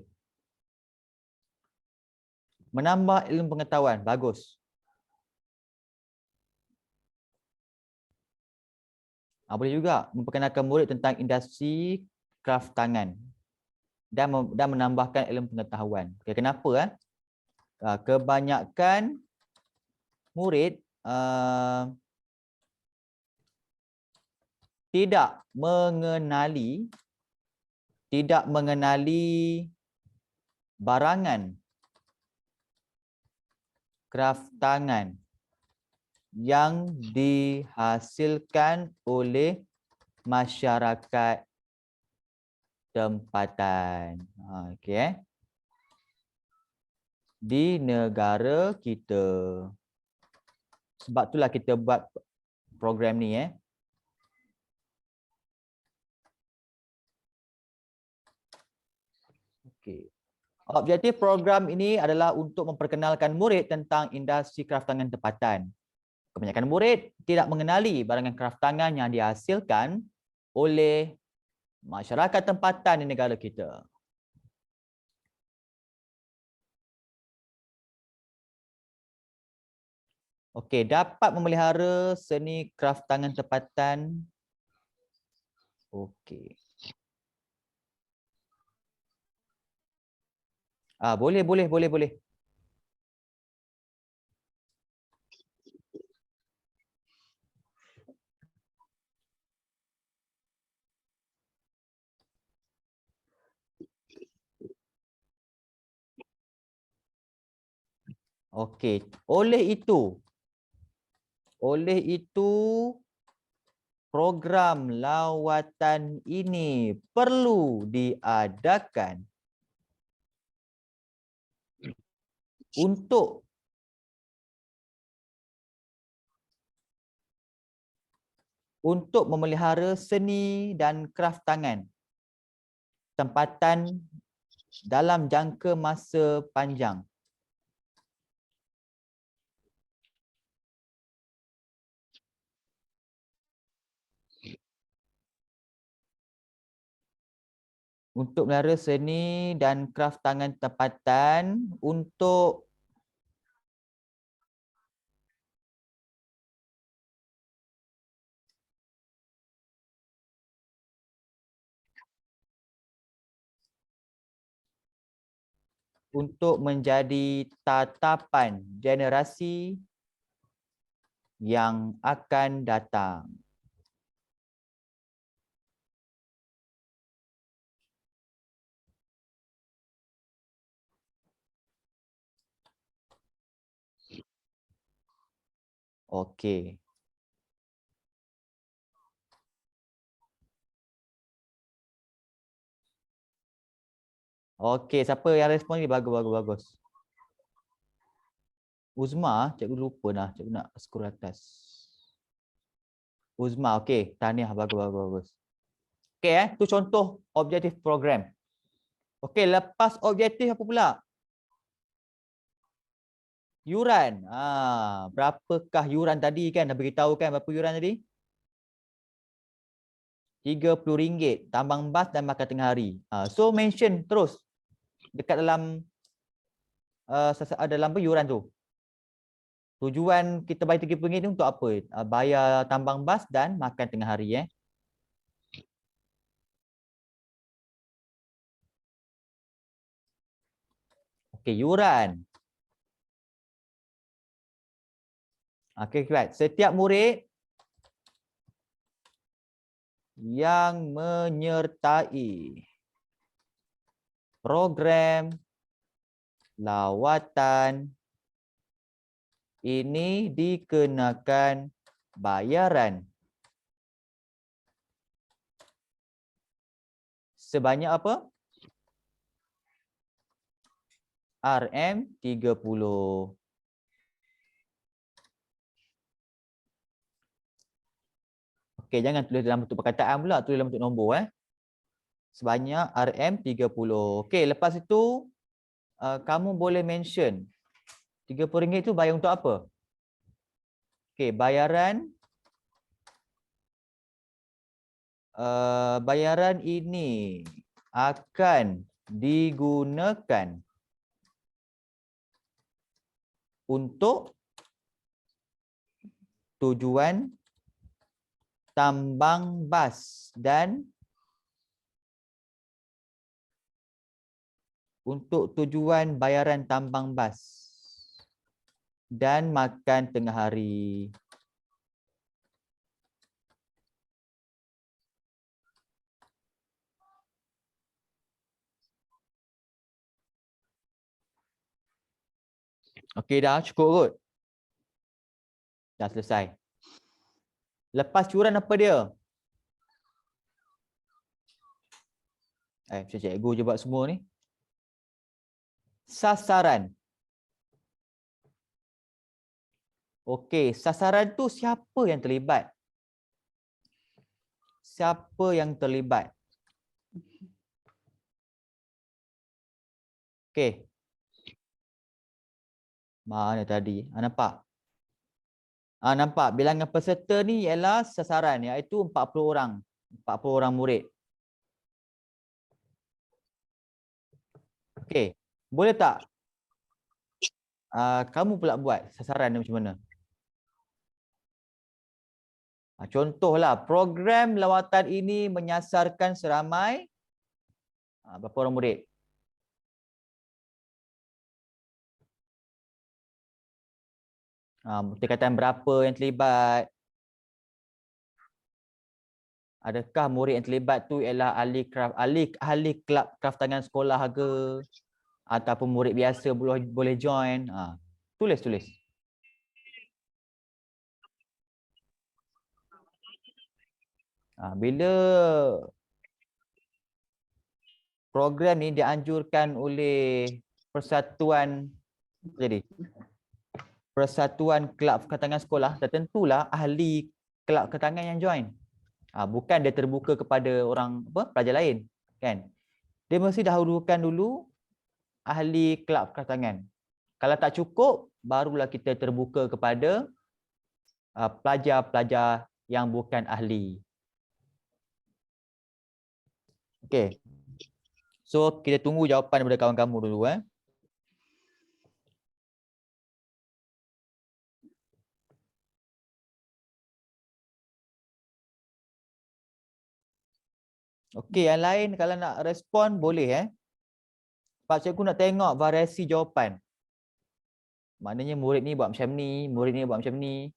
Speaker 1: Menambah ilmu pengetahuan. Bagus. Boleh juga memperkenalkan murid tentang industri kraft tangan dan menambahkan ilmu pengetahuan. Kenapa? Kebanyakan murid tidak mengenali barangan kraft tangan yang dihasilkan oleh masyarakat tempatan. Di negara kita. Sebab itulah kita buat program ni. Objektif program ini adalah untuk memperkenalkan murid tentang industri kraft tangan tempatan. Kebanyakan murid tidak mengenali barangan kraft tangan yang dihasilkan oleh masyarakat tempatan di negara kita. Dapat memelihara seni kraft tangan tempatan. Boleh. Oleh itu program lawatan ini perlu diadakan untuk memelihara seni dan kraft tangan tempatan dalam jangka masa panjang. Untuk memelihara seni dan kraft tangan tempatan untuk menjadi tatapan generasi yang akan datang. Siapa yang respon ni? Bagus. Uzma, cikgu lupa dah. Cikgu nak scroll atas. Uzma, tahniah, bagus. Tu contoh objektif program. Lepas objektif apa pula? Yuran. Berapakah yuran tadi kan? Dah beritahu kan berapa yuran tadi? RM30 tambang bas dan makan tengah hari. So mention terus dekat dalam dalam yuran tu. Tujuan kita bayar RM30 ni untuk apa? Bayar tambang bas dan makan tengah hari Okey, yuran. Okey, right. Setiap murid yang menyertai program lawatan ini dikenakan bayaran sebanyak apa? RM30. Okey, jangan tulis dalam bentuk perkataan pula, tulis dalam bentuk nombor Sebanyak RM30. Okey, lepas itu kamu boleh mention RM30 itu bayar untuk apa? Okey, bayaran ini akan digunakan untuk tujuan tambang bas dan untuk tujuan bayaran tambang bas dan makan tengah hari. Okey dah, cukup kot. Dah selesai. Lepas curan apa dia? Cikgu je buat semua ni. Sasaran. Okey, sasaran tu siapa yang terlibat? Siapa yang terlibat? Okey. Mana tadi? Nampak? Nampak bilangan peserta ni ialah sasaran iaitu 40 orang. 40 orang murid. Okey. Boleh tak kamu pula buat sasaran ni macam mana? Contohlah, program lawatan ini menyasarkan seramai berapa orang murid? Tingkatan berapa yang terlibat? Adakah murid yang terlibat tu ialah ahli kelab kraftangan sekolah ke? Ataupun murid biasa boleh join? Tulis. Bila program ni dianjurkan oleh Persatuan Kelab Ketangan Sekolah, tentulah ahli kelab ketangan yang join. Bukan dia terbuka kepada orang pelajar lain, kan? Dia mesti dahulukan dulu ahli kelab ketangan. Kalau tak cukup, barulah kita terbuka kepada pelajar-pelajar yang bukan ahli. Okey. So, kita tunggu jawapan daripada kawan kamu dulu. Okey, yang lain kalau nak respon boleh Pak cikgu nak tengok variasi jawapan. Maknanya murid ni buat macam ni, murid ni buat macam ni.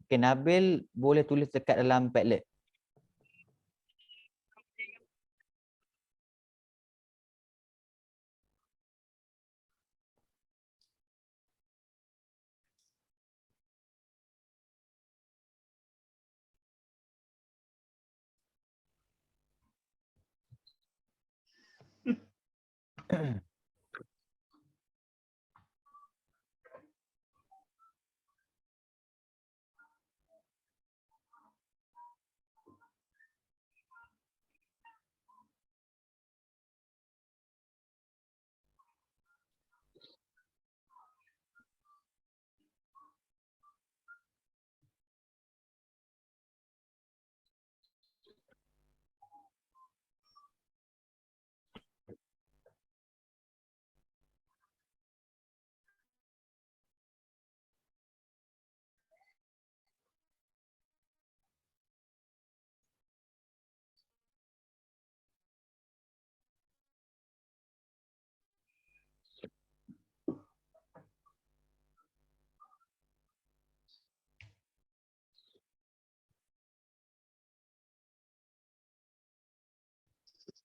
Speaker 1: Okay, Nabil boleh tulis dekat dalam Padlet.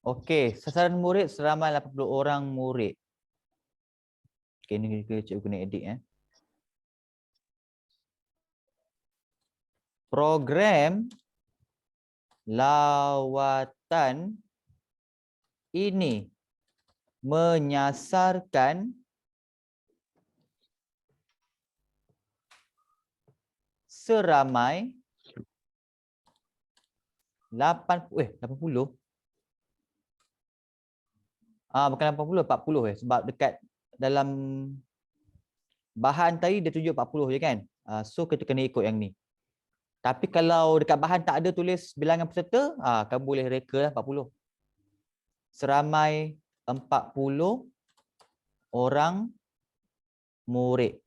Speaker 1: Okey, sasaran murid seramai 80 orang murid. Okey, ni cikgu kena edit Program lawatan ini menyasarkan seramai 80. Bukan 80, 40 sebab dekat dalam bahan tadi dia tunjuk 40 je kan. So kita kena ikut yang ni. Tapi kalau dekat bahan tak ada tulis bilangan peserta, kamu boleh reka lah 40. Seramai 40 orang murid.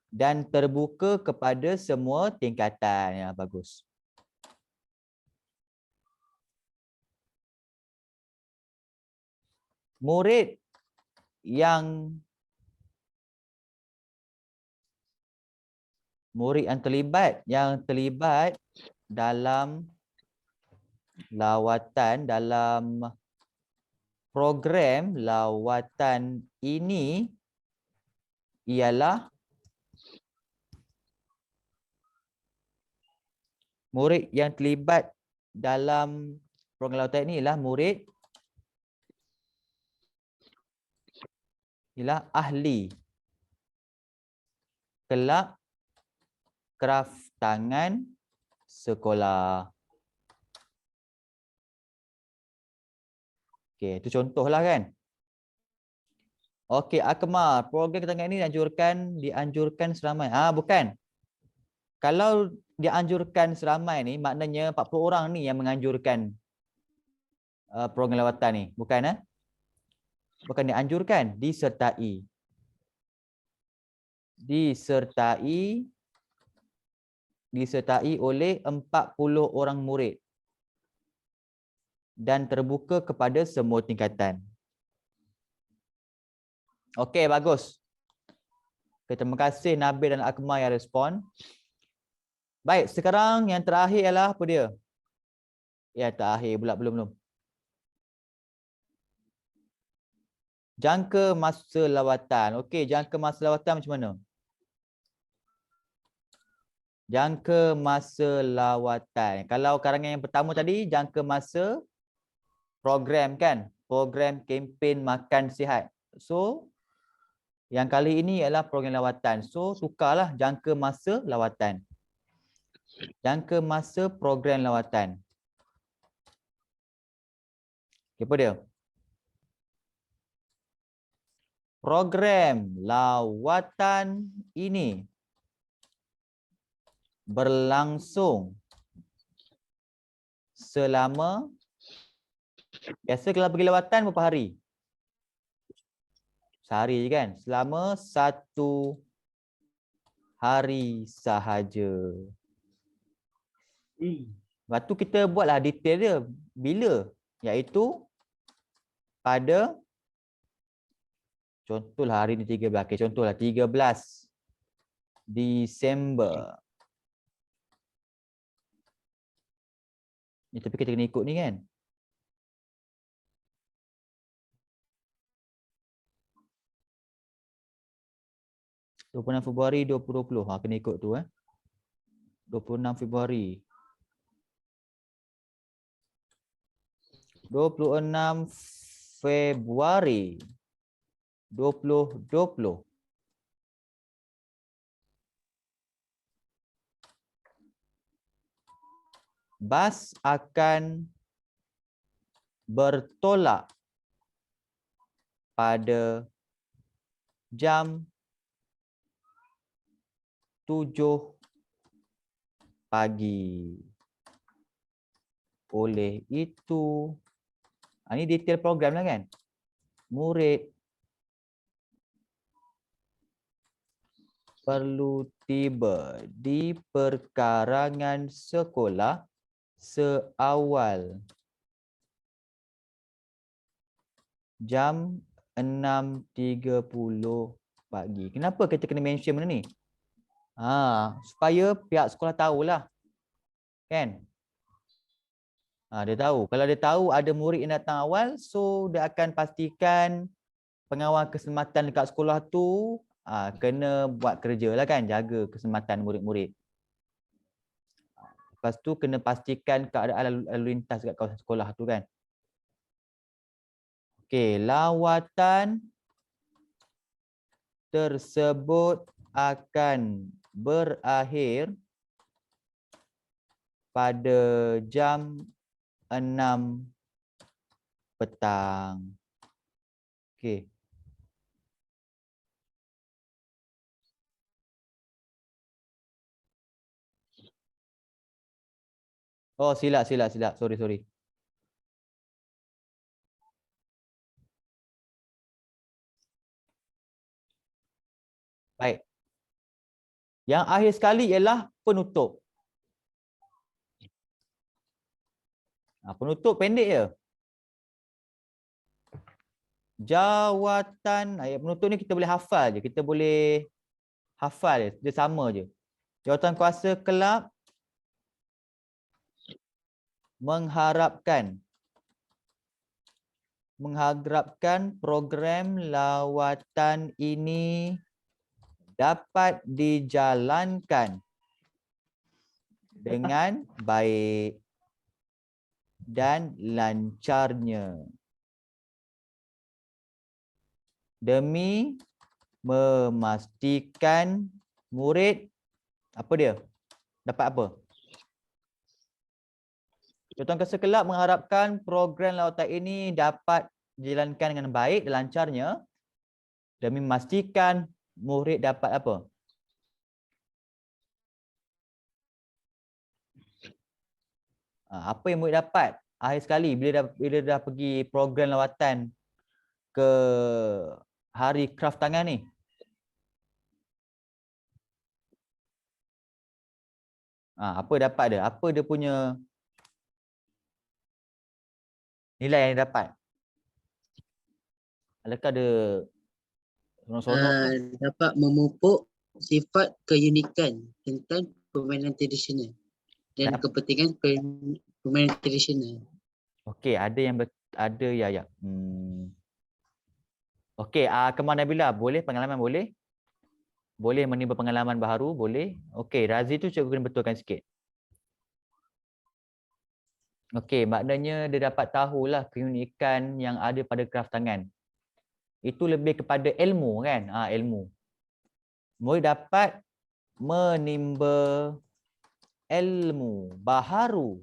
Speaker 1: Dan terbuka kepada semua tingkatan. Ya, bagus. Murid yang terlibat dalam lawatan, dalam program lawatan ini ialah murid yang terlibat dalam program lawatan ini ialah murid ialah ahli kelab kraf tangan sekolah. Okey, itu contohlah kan. Okey, Akmal, program ketangan ini dianjurkan seramai. Bukan. Kalau dianjurkan seramai ni maknanya 40 orang ni yang menganjurkan program lawatan ni, bukan Bukan dianjurkan, disertai. Disertai oleh 40 orang murid dan terbuka kepada semua tingkatan. Okey, bagus. Okay, terima kasih Nabil dan Akmal yang respon. Baik, sekarang yang terakhir ialah apa dia? Ya, terakhir pula belum. Jangka masa lawatan. Okey, jangka masa lawatan macam mana? Jangka masa lawatan. Kalau karangan yang pertama tadi, jangka masa program kan? Program kempen makan sihat. So, yang kali ini ialah program lawatan. So, tukarlah jangka masa lawatan. Jangka masa program lawatan. Apa dia? Program lawatan ini berlangsung selama, biasa kalau pergi lawatan berapa hari? Sehari je kan? Selama 1 hari sahaja. Lepas tu kita buatlah detail dia. Bila? Iaitu pada, contohlah hari ni 13. Okay, contohlah 13 Disember. Ni tapi kita kena ikut ni kan. Februari 2020. Ha, kena ikut tu 26 Februari. 26 Februari 2020. Bas akan bertolak pada jam 7 pagi. Oleh itu, ini detail program lah kan. Murid perlu tiba di perkarangan sekolah seawal jam 6.30 pagi. Kenapa kita kena mention benda ni? Supaya pihak sekolah tahulah. Kan? Dia tahu. Kalau dia tahu ada murid yang datang awal, so dia akan pastikan pengawal keselamatan dekat sekolah tu kena buat kerja lah kan, jaga keselamatan murid-murid. Lepas tu kena pastikan keadaan lalu lintas dekat kawasan sekolah tu kan. Okey, lawatan tersebut akan berakhir pada jam 6 petang. Okey. Oh, silap. Sorry. Baik. Yang akhir sekali ialah penutup. Penutup pendek je. Jawatan, ayat penutup ni kita boleh hafal je. Kita boleh hafal je. Dia sama je. Jawatan kuasa kelab mengharapkan program lawatan ini dapat dijalankan dengan baik dan lancarnya demi memastikan murid apa dia? Dapat apa? Jawatan kuasa kelab mengharapkan program lawatan ini dapat dijalankan dengan baik dan lancarnya demi memastikan murid dapat apa? Apa yang murid dapat akhir sekali bila dah pergi program lawatan ke hari kraft tangan ni? Apa dapat dia? Apa dia punya nilai yang dia dapat? Adakah ada
Speaker 2: dapat memupuk sifat keunikan tentang permainan tradisional dan kepentingan permainan tradisional.
Speaker 1: Okey, ada yang ada ya. Okey, Kemar Nabila, boleh pengalaman boleh? Boleh menimba pengalaman baru, boleh. Okey, Razi tu cikgu kena betulkan sikit. Okey, maknanya dia dapat tahulah keunikan yang ada pada kraft tangan. Itu lebih kepada ilmu kan? Ilmu. Murid dapat menimba ilmu baharu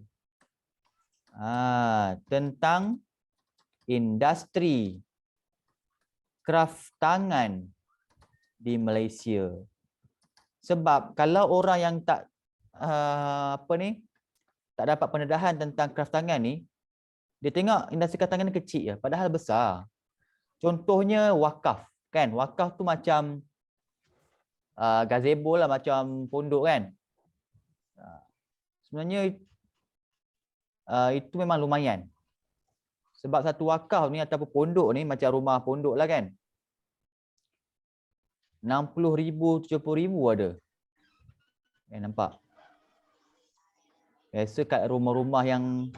Speaker 1: tentang industri kraft tangan di Malaysia. Sebab kalau orang yang tak tak dapat pendedahan tentang kraft tangan ni, dia tengok industri kraft tangan ni kecil je, padahal besar. Contohnya wakaf kan? Wakaf tu macam gazebo lah, macam pondok kan. Sebenarnya itu memang lumayan. Sebab satu wakaf ni ataupun pondok ni macam rumah pondok lah kan. 60,000, 70,000 ada. Nampak? Biasa kat rumah-rumah yang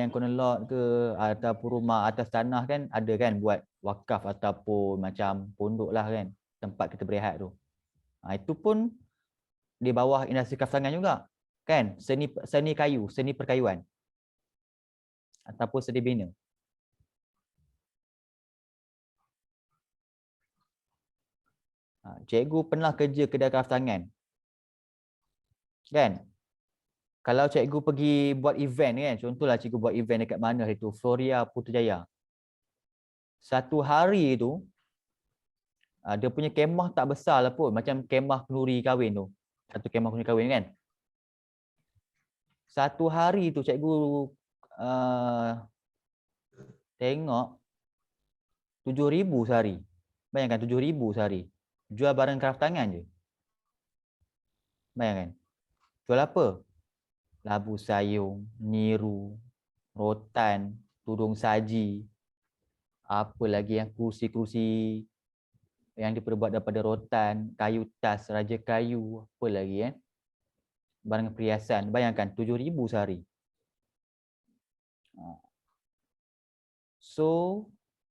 Speaker 1: corner lot ke ataupun rumah atas tanah kan ada kan buat wakaf ataupun macam pondok lah kan. Tempat kita berehat tu. Itu pun di bawah industri kraftangan juga. Kan? Seni kayu, seni perkayuan. Ataupun seni bina. Cikgu pernah kerja kedai kraftangan. Kan? Kalau cikgu pergi buat event kan, contohlah cikgu buat event dekat mana itu, Floria Putrajaya. Satu hari tu, dia punya kemah tak besar lah pun, macam kemah kenduri kahwin tu. Satu kemah kenduri kahwin kan. Satu hari tu cikgu tengok 7,000 sehari. Bayangkan 7,000 sehari. Jual barang kraftangan je. Bayangkan. Jual apa? Labu sayung, niru, rotan, tudung saji. Apa lagi yang kursi-kursi yang diperbuat daripada rotan, kayu tas, raja kayu, apa lagi barang perhiasan. Bayangkan 7,000 sehari. So,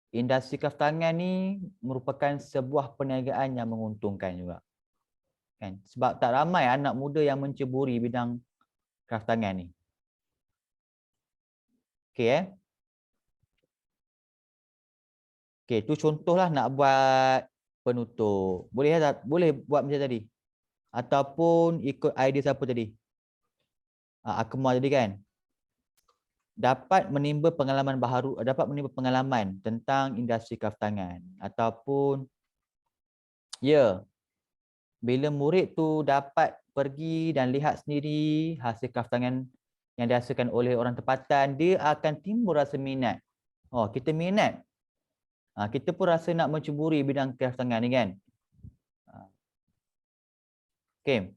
Speaker 1: industri kraftangan ni merupakan sebuah perniagaan yang menguntungkan juga. Kan? Sebab tak ramai anak muda yang menceburi bidang kraftangan ni. Okey Okey, tu contohlah nak buat penutup. Boleh tak? Boleh buat macam tadi. Ataupun ikut idea siapa tadi? Akmal tadi kan. Dapat menimba pengalaman baharu, dapat menimba pengalaman tentang industri kraftangan ataupun bila murid tu dapat pergi dan lihat sendiri hasil kraftangan yang dihasilkan oleh orang tempatan, dia akan timbul rasa minat. Oh, kita minat. Kita pun rasa nak mencuburi bidang kraftangan ni kan. Okey.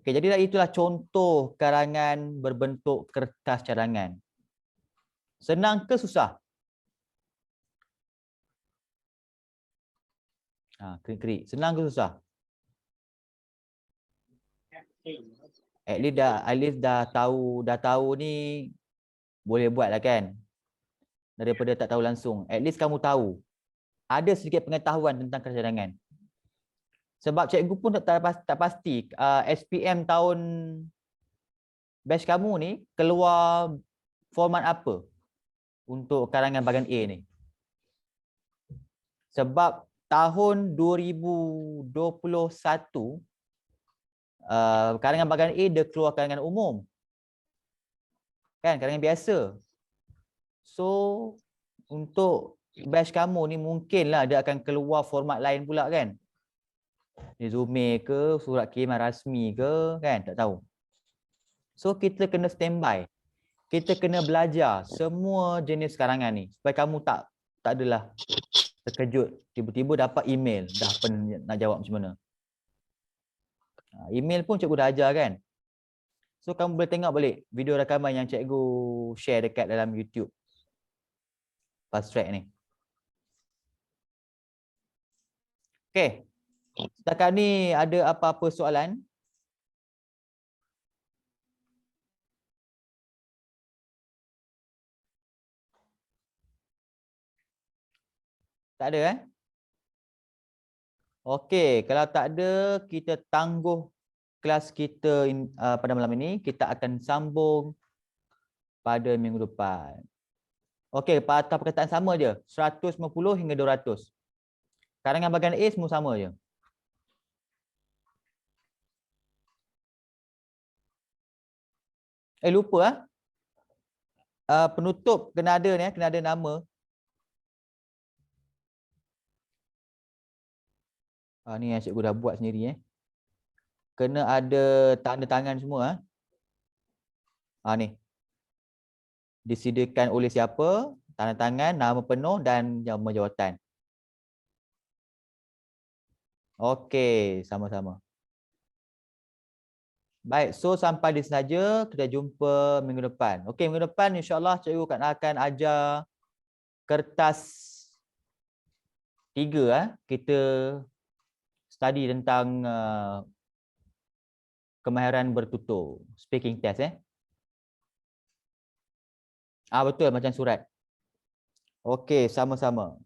Speaker 1: Okey, jadi itulah contoh karangan berbentuk kertas cadangan. Senang ke susah? Krik-krik. Senang ke susah? At least dah tahu ni boleh buat lah kan. Daripada tak tahu langsung. At least kamu tahu. Ada sedikit pengetahuan tentang kertas cadangan. Sebab cikgu pun tak pasti SPM tahun batch kamu ni keluar format apa untuk karangan bahagian A ni. Sebab tahun 2021 karangan bahagian A dia keluar karangan umum. Kan, karangan biasa. So untuk batch kamu ni mungkinlah dia akan keluar format lain pula kan. Resume ke, surat khidmat rasmi ke, kan, tak tahu. So kita kena standby. Kita kena belajar semua jenis karangan ni supaya kamu tak adalah terkejut tiba-tiba dapat email dah nak jawab macam mana. Email pun cikgu dah ajar kan. So kamu boleh tengok balik video rakaman yang cikgu share dekat dalam YouTube Fast Track ni. Okey. Setakat ni ada apa-apa soalan? Tak ada Okey, kalau tak ada kita tangguh kelas kita pada malam ini. Kita akan sambung pada minggu depan. Okey, patah perkataan sama je. 150 hingga 200. Karangan bahagian A semua sama je. Lupa penutup kena ada ni, kena ada nama. Ni yang cikgu dah buat sendiri Kena ada tanda tangan semua ni. Disediakan oleh siapa? Tanda tangan, nama penuh dan nama jawatan. Okey, sama-sama. Baik, so sampai di saja. Kita jumpa minggu depan. Okey, minggu depan insya-Allah cikgu akan ajar kertas 3 kita study tentang kemahiran bertutur, speaking test betul macam surat. Okey, sama-sama.